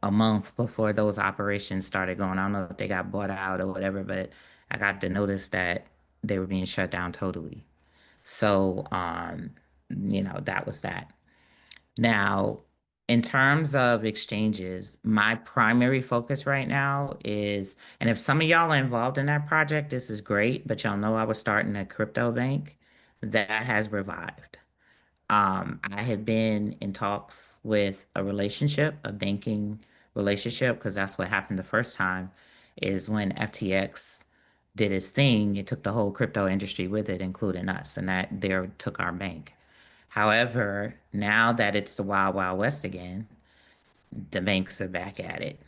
a month before those operations started going. I don't know if they got bought out or whatever, but I got to notice that they were being shut down totally. So, that was that. Now, in terms of exchanges, my primary focus right now is, and if some of y'all are involved in that project, this is great, but y'all know I was starting a crypto bank that has revived. I have been in talks with a banking relationship, because that's what happened the first time, is when FTX did its thing, it took the whole crypto industry with it, including us, and that there took our bank. However, now that it's the Wild Wild West again, the banks are back at it.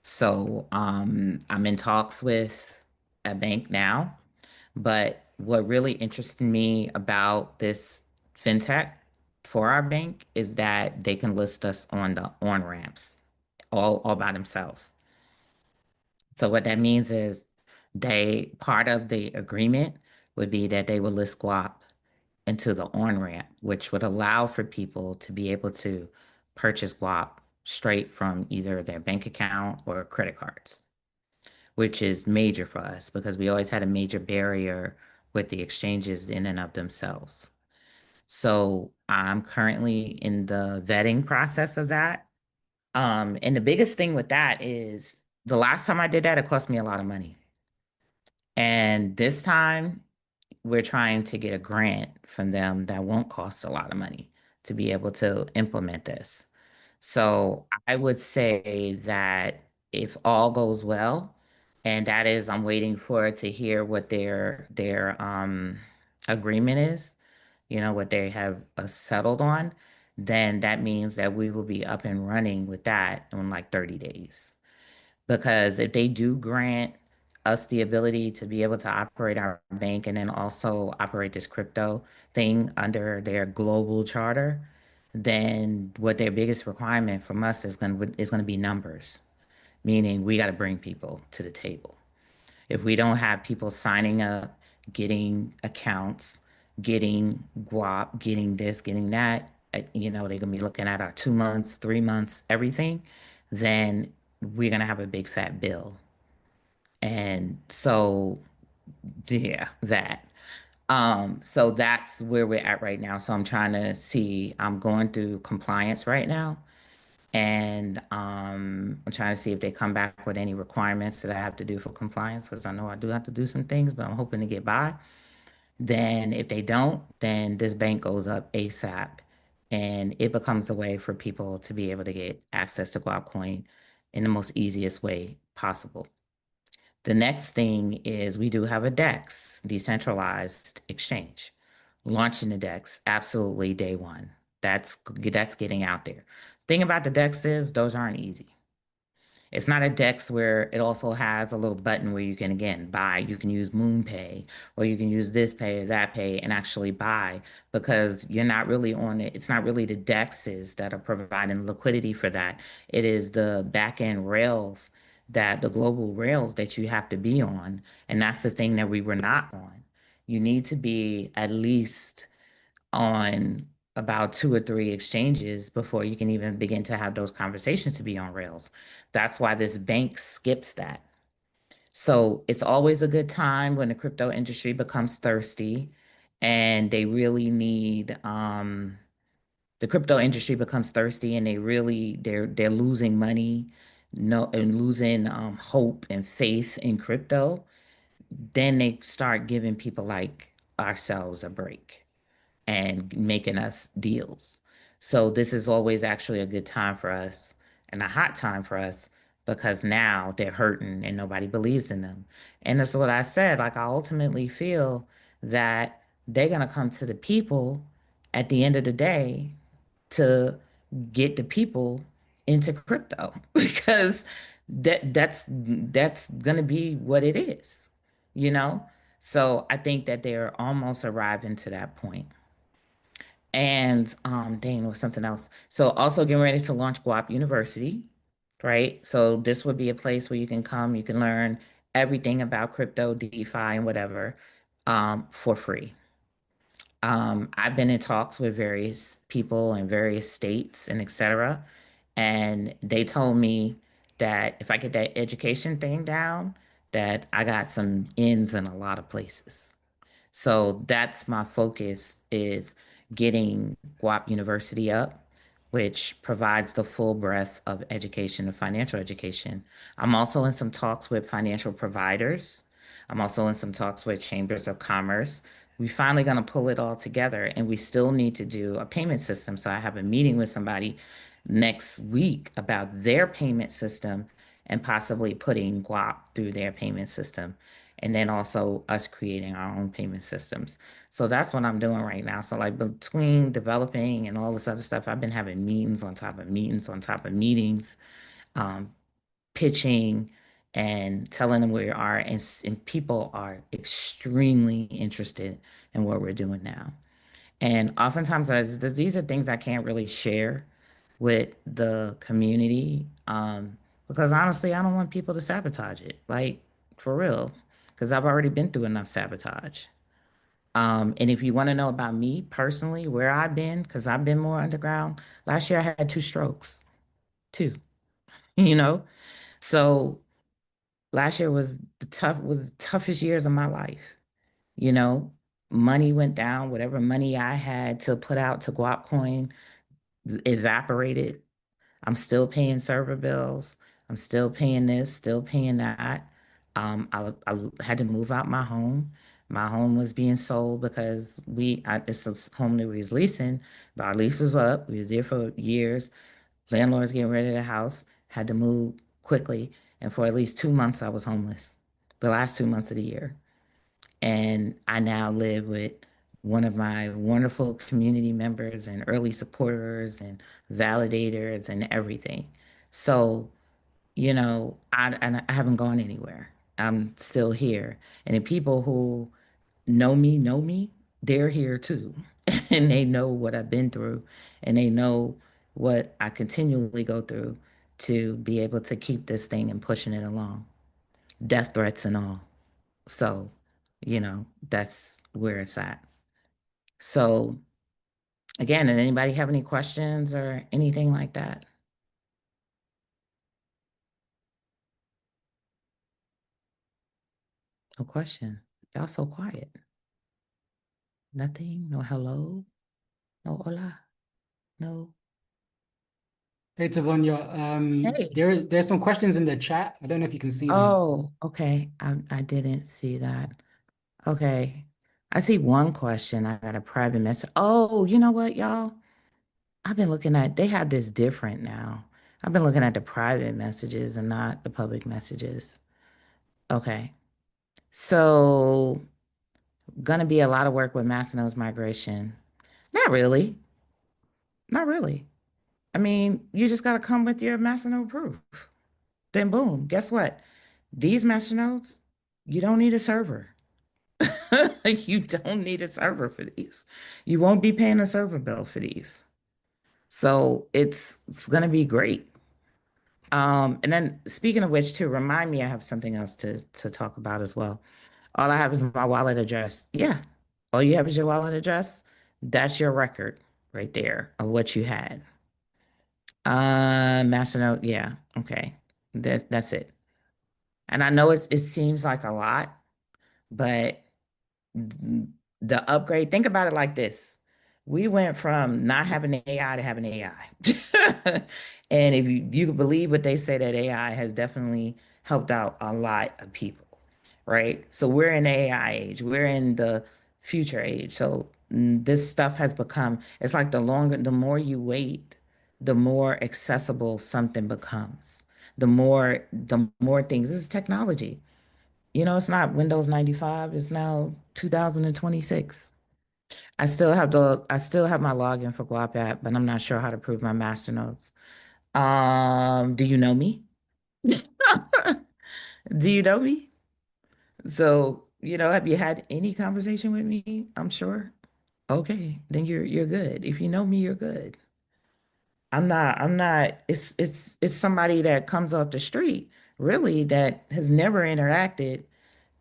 So I'm in talks with a bank now. But what really interested me about this fintech for our bank is that they can list us on the on ramps all by themselves. So what that means is they part of the agreement would be that they will list Guap into the on ramp, which would allow for people to be able to purchase Guap straight from either their bank account or credit cards, which is major for us because we always had a major barrier with the exchanges in and of themselves. So I'm currently in the vetting process of that. And the biggest thing with that is the last time I did that, it cost me a lot of money. And this time we're trying to get a grant from them that won't cost a lot of money to be able to implement this. So I would say that if all goes well, and that is, I'm waiting for to hear what their agreement is, what they have settled on, then that means that we will be up and running with that in like 30 days. Because if they do grant us the ability to be able to operate our bank and then also operate this crypto thing under their global charter, then what their biggest requirement from us is going to be numbers, meaning we got to bring people to the table. If we don't have people signing up, getting accounts, getting guap, getting this, getting that, they're gonna be looking at our 2 months, 3 months, everything, then we're gonna have a big fat bill. And so, yeah, that. So that's where we're at right now. So I'm trying to see, I'm going through compliance right now. And I'm trying to see if they come back with any requirements that I have to do for compliance, because I know I do have to do some things, but I'm hoping to get by. Then if they don't, then this bank goes up ASAP and it becomes a way for people to be able to get access to Guapcoin in the most easiest way possible. The next thing is we do have a DEX, decentralized exchange. Launching the DEX, absolutely day one. That's getting out there. Thing about the DEX is those aren't easy. It's not a DEX where it also has a little button where you can again buy. You can use MoonPay or you can use this pay or that pay and actually buy, because you're not really on it. It's not really the DEXs that are providing liquidity for that. It is the back end rails, that the global rails that you have to be on. And that's the thing that we were not on. You need to be at least on about two or three exchanges before you can even begin to have those conversations to be on Rails. That's why this bank skips that. So it's always a good time when the crypto industry becomes thirsty and they really need the crypto industry becomes thirsty and they're losing money, no, and losing hope and faith in crypto, then they start giving people like ourselves a break and making us deals. So this is always actually a good time for us and a hot time for us because now they're hurting and nobody believes in them. And that's what I said. Like I ultimately feel that they're gonna come to the people at the end of the day to get the people into crypto because that's gonna be what it is, you know? So I think that they're almost arriving to that point. And dang, was something else. So also getting ready to launch Guap University, right? So this would be a place where you can come, you can learn everything about crypto, DeFi, and whatever, for free. I've been in talks with various people in various states and et cetera, and they told me that if I get that education thing down, that I got some ins in a lot of places. So that's my focus is getting Guap University up, which provides the full breadth of education and financial education. I'm also in some talks with financial providers. I'm also in some talks with chambers of commerce. We finally going to pull it all together, and we still need to do a payment system. So I have a meeting with somebody next week about their payment system and possibly putting Guap through their payment system. And then also us creating our own payment systems. So that's what I'm doing right now. So like between developing and all this other stuff, I've been having meetings on top of meetings on top of meetings, um, pitching and telling them where we are. And people are extremely interested in what we're doing now. And oftentimes, these are things I can't really share with the community because honestly, I don't want people to sabotage it, like for real, because I've already been through enough sabotage. And if you want to know about me personally, where I've been, because I've been more underground, last year I had two strokes, two, you know? So last year was the toughest years of my life, you know? Money went down, whatever money I had to put out to Guapcoin evaporated. I'm still paying server bills. I'm still paying this, still paying that. I had to move out my home. My home was being sold because it's a home that we was leasing, but our lease was up. We was there for years. Landlords getting rid of the house, had to move quickly. And for at least 2 months, I was homeless. The last 2 months of the year. And I now live with one of my wonderful community members and early supporters and validators and everything. So, and I haven't gone anywhere. I'm still here. And the people who know me, they're here too. And they know what I've been through and they know what I continually go through to be able to keep this thing and pushing it along, death threats and all. So, that's where it's at. So, again, did anybody have any questions or anything like that? No question. Y'all so quiet. Nothing? No hello? No hola? No. Hey Tavonia, Hey. there's some questions in the chat. I don't know if you can see them. Oh, okay. I didn't see that. Okay. I see one question. I got a private message. Oh, you know what, y'all? They have this different now. I've been looking at the private messages and not the public messages. Okay. So, gonna be a lot of work with Massino's migration. Not really. Not really. I mean, you just gotta come with your Massino proof. Then boom, guess what? These Massinodes, you don't need a server. You don't need a server for these. You won't be paying a server bill for these. So it's gonna be great. And then speaking of which, to remind me, I have something else to talk about as well. All I have is my wallet address. Yeah. All you have is your wallet address. That's your record right there of what you had. Masternote, yeah. Okay. That's it. And I know it seems like a lot, but the upgrade, think about it like this. We went from not having AI to having AI. And if you could believe what they say that AI has definitely helped out a lot of people, right? So we're in the AI age, we're in the future age. So this stuff has become, it's like the more you wait, the more accessible something becomes. The more things, this is technology. It's not Windows 95, it's now 2026. I still have my login for Guap app, but I'm not sure how to prove my master notes. Do you know me? Do you know me? So, have you had any conversation with me? I'm sure. Okay, then you're good. If you know me, you're good. I'm not, it's somebody that comes off the street, really, that has never interacted,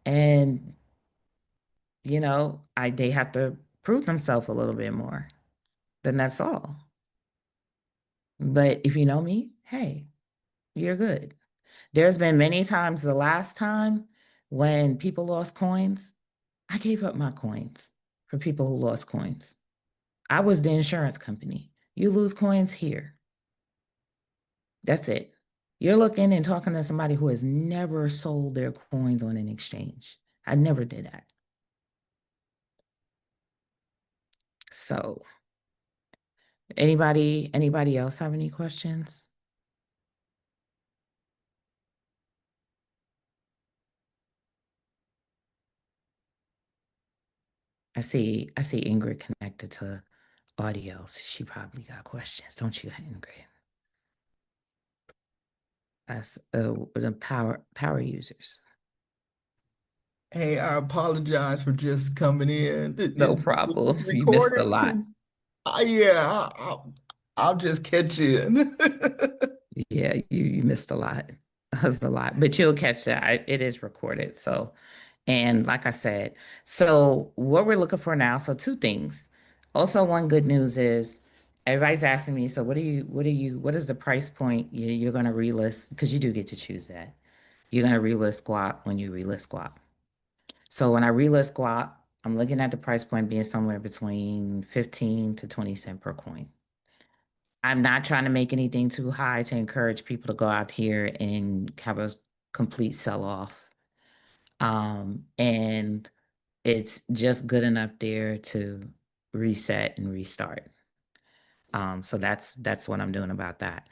and they have to prove themselves a little bit more. Then that's all. But if you know me, hey, you're good. There's been many times, the last time when people lost coins, I gave up my coins for people who lost coins. I was the insurance company. You lose coins here. That's it. You're looking and talking to somebody who has never sold their coins on an exchange. I never did that. So, anybody else have any questions? I see Ingrid connected to audio, so she probably got questions, don't you, Ingrid? As the power users. Hey, I apologize for just coming in. No Was this problem. You missed a recorded? lot. Because yeah, I'll just catch in. Yeah, you missed a lot. That's a lot, but you'll catch that. It is recorded. So, and like I said, so what we're looking for now, so two things. Also, one good news is everybody's asking me, so what is the price point you're going to relist? Because you do get to choose that. You're going to relist Guap when you relist Guap. So when I relist Guap, I'm looking at the price point being somewhere between 15 to 20 cent per coin. I'm not trying to make anything too high to encourage people to go out here and have a complete sell-off. And it's just good enough there to reset and restart. So that's what I'm doing about that.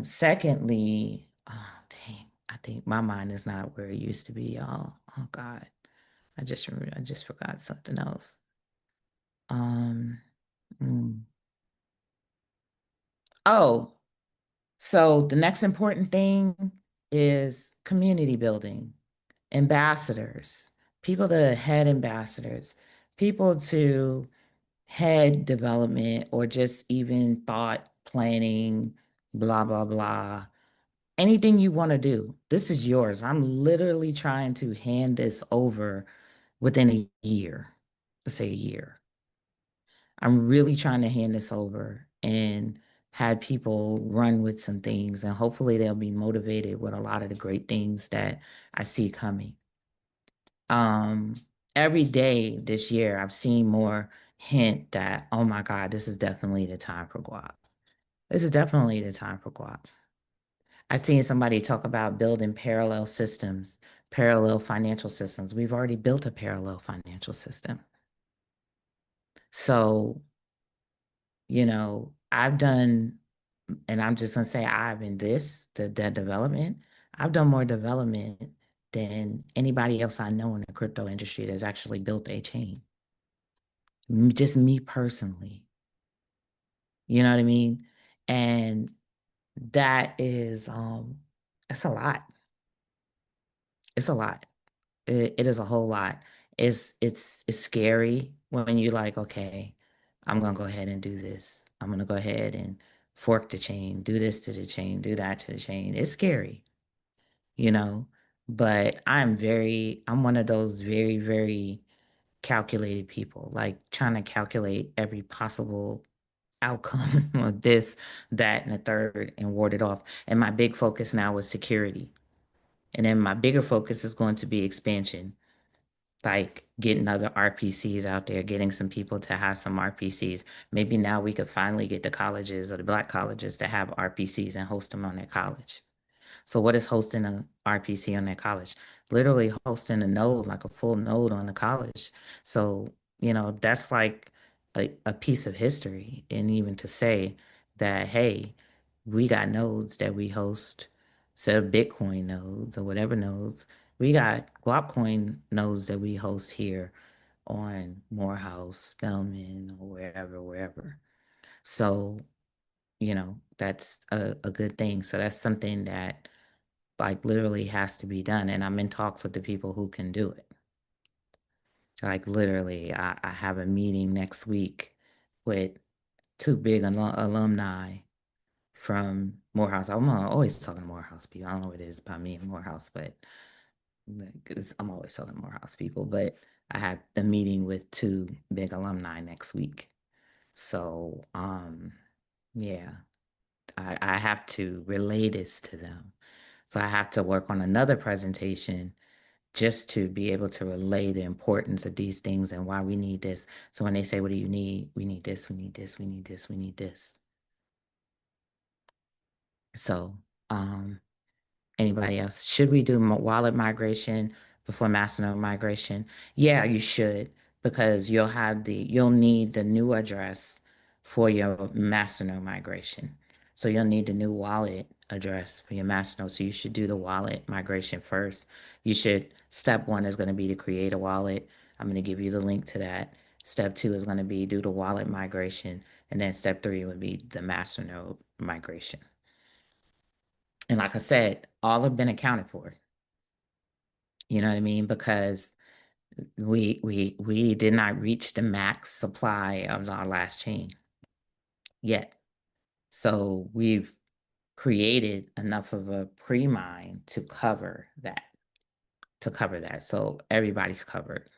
Secondly, oh dang, I think my mind is not where it used to be, y'all. Oh God. I just forgot something else. Um, mm. Oh, so the next important thing is community building, ambassadors, people to head ambassadors, people to head development or just even thought planning, blah, blah, blah. Anything you want to do, this is yours. I'm literally trying to hand this over within a year, let's say a year. I'm really trying to hand this over and have people run with some things, and hopefully they'll be motivated with a lot of the great things that I see coming. Um, every day this year, I've seen more hint that, oh my God, this is definitely the time for Guap. This is definitely the time for Guap. I've seen somebody talk about building parallel systems, parallel financial systems. We've already built a parallel financial system. So I've done, and I'm just gonna say I've in that development, I've done more development than anybody else I know in the crypto industry that's actually built a chain. Just me personally. You know what I mean? And that is it's a lot. It's a lot. It is a whole lot. It's scary when you like, okay, I'm gonna go ahead and do this. I'm gonna go ahead and fork the chain, do this to the chain, do that to the chain. It's scary, you know, but I'm one of those very, very calculated people, like trying to calculate every possible outcome of this, that, and the third and ward it off. And my big focus now is security. And then my bigger focus is going to be expansion. like getting other RPCs out there, getting some people to have some RPCs. Maybe now we could finally get the colleges or the Black colleges to have RPCs and host them on their college. So what is hosting a RPC on their college? Literally hosting a node, like a full node on the college. So, that's like a piece of history. And even to say that, hey, we got nodes that we host, instead of Bitcoin nodes or whatever nodes, we got Guapcoin nodes that we host here on Morehouse, Spelman, or wherever. So, that's a good thing. So that's something that like literally has to be done. And I'm in talks with the people who can do it. Like literally, I have a meeting next week with two big alumni from Morehouse. I'm always talking to Morehouse people. I don't know what it is about me and Morehouse, but because I'm always talking to Morehouse people. But I have the meeting with two big alumni next week. So, yeah, I have to relay this to them. So I have to work on another presentation just to be able to relay the importance of these things and why we need this. So when they say, what do you need? We need this, we need this, we need this, we need this. So, anybody else? Should we do wallet migration before masternode migration? Yeah, you should, because you'll need the new address for your masternode migration. So you'll need the new wallet address for your masternode. So you should do the wallet migration first. Step one is going to be to create a wallet. I'm going to give you the link to that. Step two is going to be do the wallet migration. And then step three would be the masternode migration. And like I said, all have been accounted for. You know what I mean? Because we did not reach the max supply of our last chain yet. So we've created enough of a pre-mine to cover that. So everybody's covered.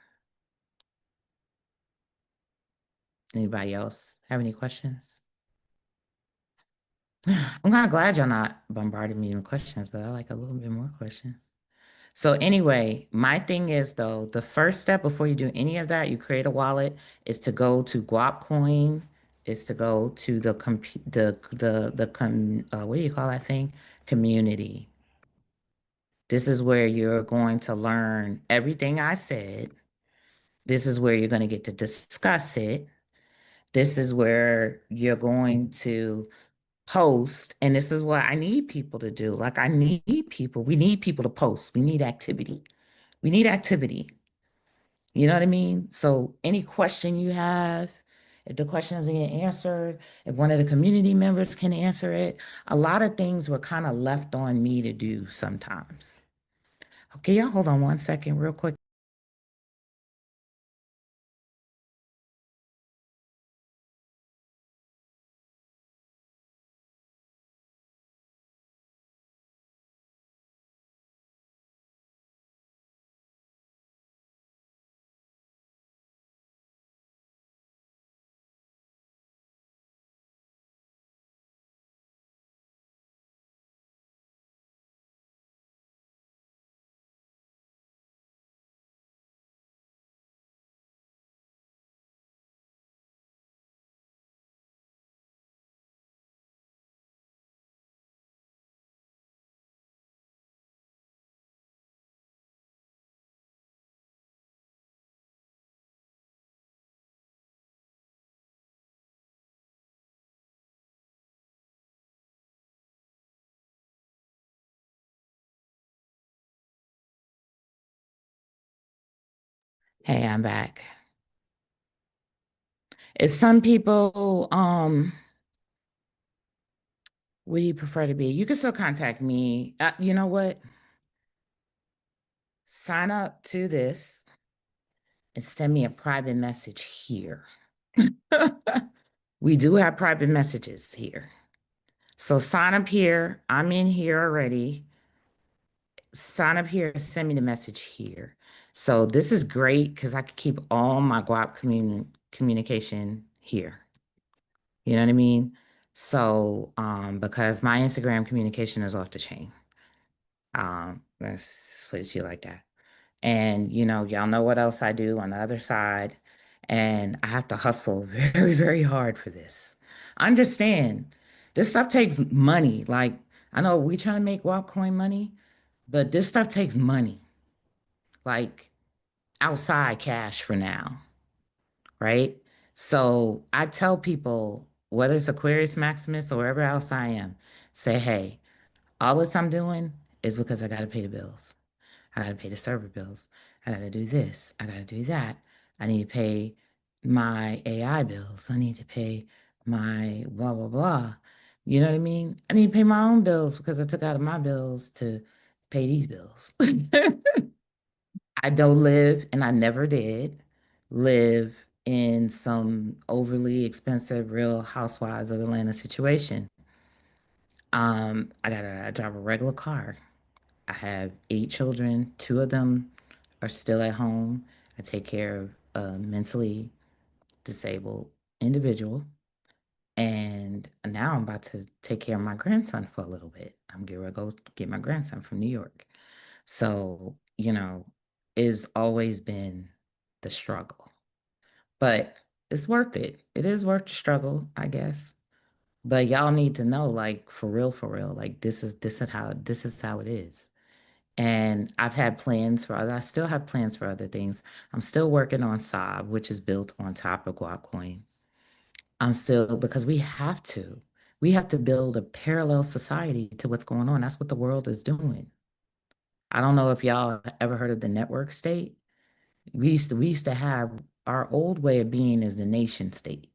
Anybody else have any questions? I'm kind of glad y'all not bombarding me with questions, but I like a little bit more questions. So anyway, my thing is though, the first step before you do any of that, you create a wallet, is to go to Guapcoin, is to go to what do you call that thing? Community. This is where you're going to learn everything I said. This is where you're going to get to discuss it. This is where you're going to post, and this is what I need people to do. Like we need people to post. We need activity. We need activity. You know what I mean? So any question you have, if the question doesn't get answered, if one of the community members can answer it, a lot of things were kind of left on me to do sometimes. Okay, y'all hold on one second real quick. Hey, I'm back. If some people, what do you prefer to be? You can still contact me. You know what? Sign up to this and send me a private message here. We do have private messages here. So sign up here. I'm in here already. Sign up here and send me the message here. So this is great because I can keep all my Guap communication here. You know what I mean? So because my Instagram communication is off the chain. Let's put it to you like that. And, y'all know what else I do on the other side. And I have to hustle very, very hard for this. Understand, this stuff takes money. Like, I know we trying to make Guapcoin money, but this stuff takes money, like outside cash for now, right? So I tell people, whether it's Aquarius Maximus or wherever else I am, say, hey, all this I'm doing is because I got to pay the bills. I got to pay the server bills. I got to do this. I got to do that. I need to pay my AI bills. I need to pay my blah, blah, blah. You know what I mean? I need to pay my own bills because I took out of my bills to pay these bills. I don't live, and I never did live in some overly expensive Real Housewives of Atlanta situation. I drive a regular car. I have 8 children. 2 of them are still at home. I take care of a mentally disabled individual. And now I'm about to take care of my grandson for a little bit. I'm getting ready to go get my grandson from New York. So, it's always been the struggle. But it's worth it. It is worth the struggle, I guess. But y'all need to know, like, for real, like this is how it is. And I've had plans for other, I still have plans for other things. I'm still working on Saab, which is built on top of Guapcoin. I'm still, because we have to. We have to build a parallel society to what's going on. That's what the world is doing. I don't know if y'all ever heard of the network state. We used to have our old way of being is the nation state.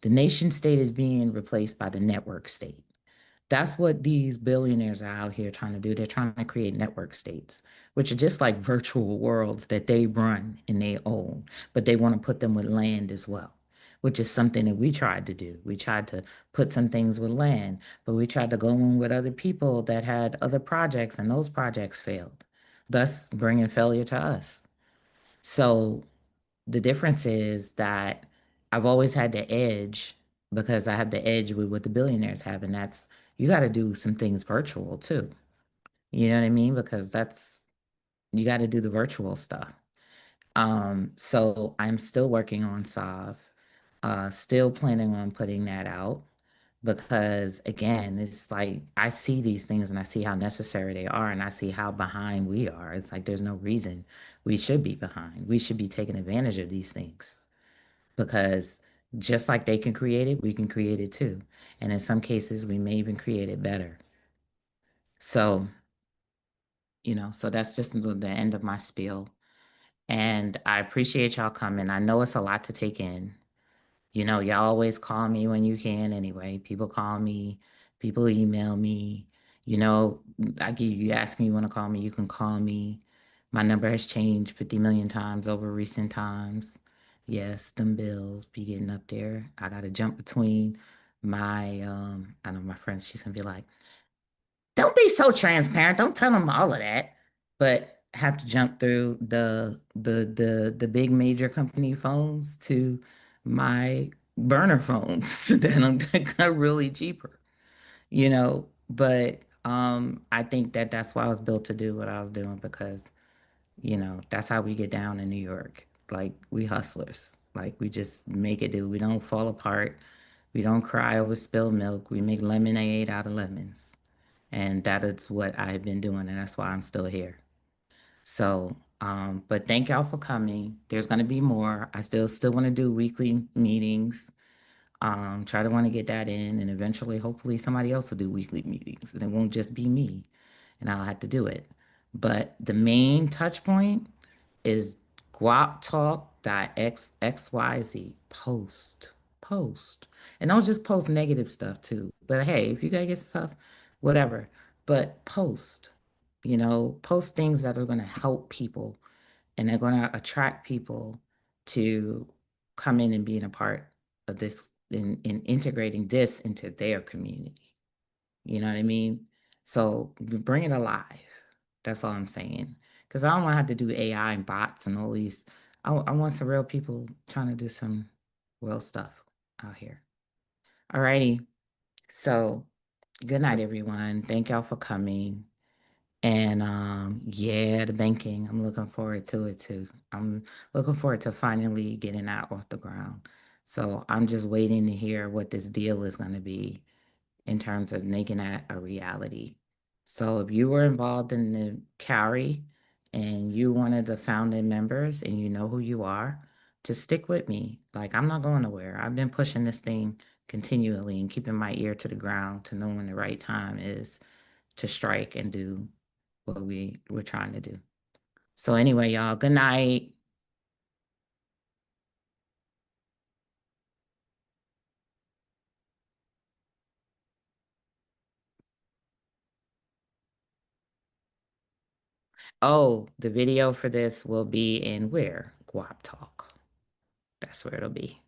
The nation state is being replaced by the network state. That's what these billionaires are out here trying to do. They're trying to create network states, which are just like virtual worlds that they run and they own, but they want to put them with land as well, which is something that we tried to do. We tried to put some things with land, but we tried to go in with other people that had other projects, and those projects failed, thus bringing failure to us. So the difference is that I've always had the edge because I have the edge with what the billionaires have, and that's you got to do some things virtual too. You know what I mean? Because that's you got to do the virtual stuff. So I'm still working on Sov, still planning on putting that out because again, it's like I see these things and I see how necessary they are, and I see how behind we are. It's like there's no reason we should be behind. We should be taking advantage of these things because just like they can create it, we can create it too. And in some cases, we may even create it better. So, so that's just the end of my spiel. And I appreciate y'all coming. I know it's a lot to take in. Y'all always call me when you can anyway. People call me, people email me. You ask me you want to call me, you can call me. My number has changed 50 million times over recent times. Yes, them bills be getting up there. I gotta jump between I know my friends, she's gonna be like, don't be so transparent. Don't tell them all of that. But have to jump through the big major company phones to my burner phones that are really cheaper, But I think that that's why I was built to do what I was doing because, that's how we get down in New York. Like we hustlers. Like we just make it do. We don't fall apart. We don't cry over spilled milk. We make lemonade out of lemons. And that is what I've been doing, and that's why I'm still here. So, but thank y'all for coming. There's gonna be more. I still want to do weekly meetings. Try to want to get that in, and eventually, hopefully, somebody else will do weekly meetings, and it won't just be me, and I'll have to do it. But the main touch point is guaptalk.xyz. Post. And don't just post negative stuff too. But hey, if you gotta get stuff, whatever. But post, post things that are gonna help people and they're gonna attract people to come in and being a part of this in integrating this into their community. You know what I mean? So bring it alive. That's all I'm saying. Because I don't want to have to do AI and bots and all these. I want some real people trying to do some real stuff out here. Alrighty. So good night, everyone. Thank y'all for coming. And yeah, the banking, I'm looking forward to it too. I'm looking forward to finally getting that off the ground. So I'm just waiting to hear what this deal is going to be in terms of making that a reality. So if you were involved in the carry and you one of the founding members and you know who you are, just stick with me. Like I'm not going nowhere. I've been pushing this thing continually and keeping my ear to the ground to know when the right time is to strike and do what we're trying to do. So anyway, y'all, good night. Oh, the video for this will be in where? Guap Talk. That's where it'll be.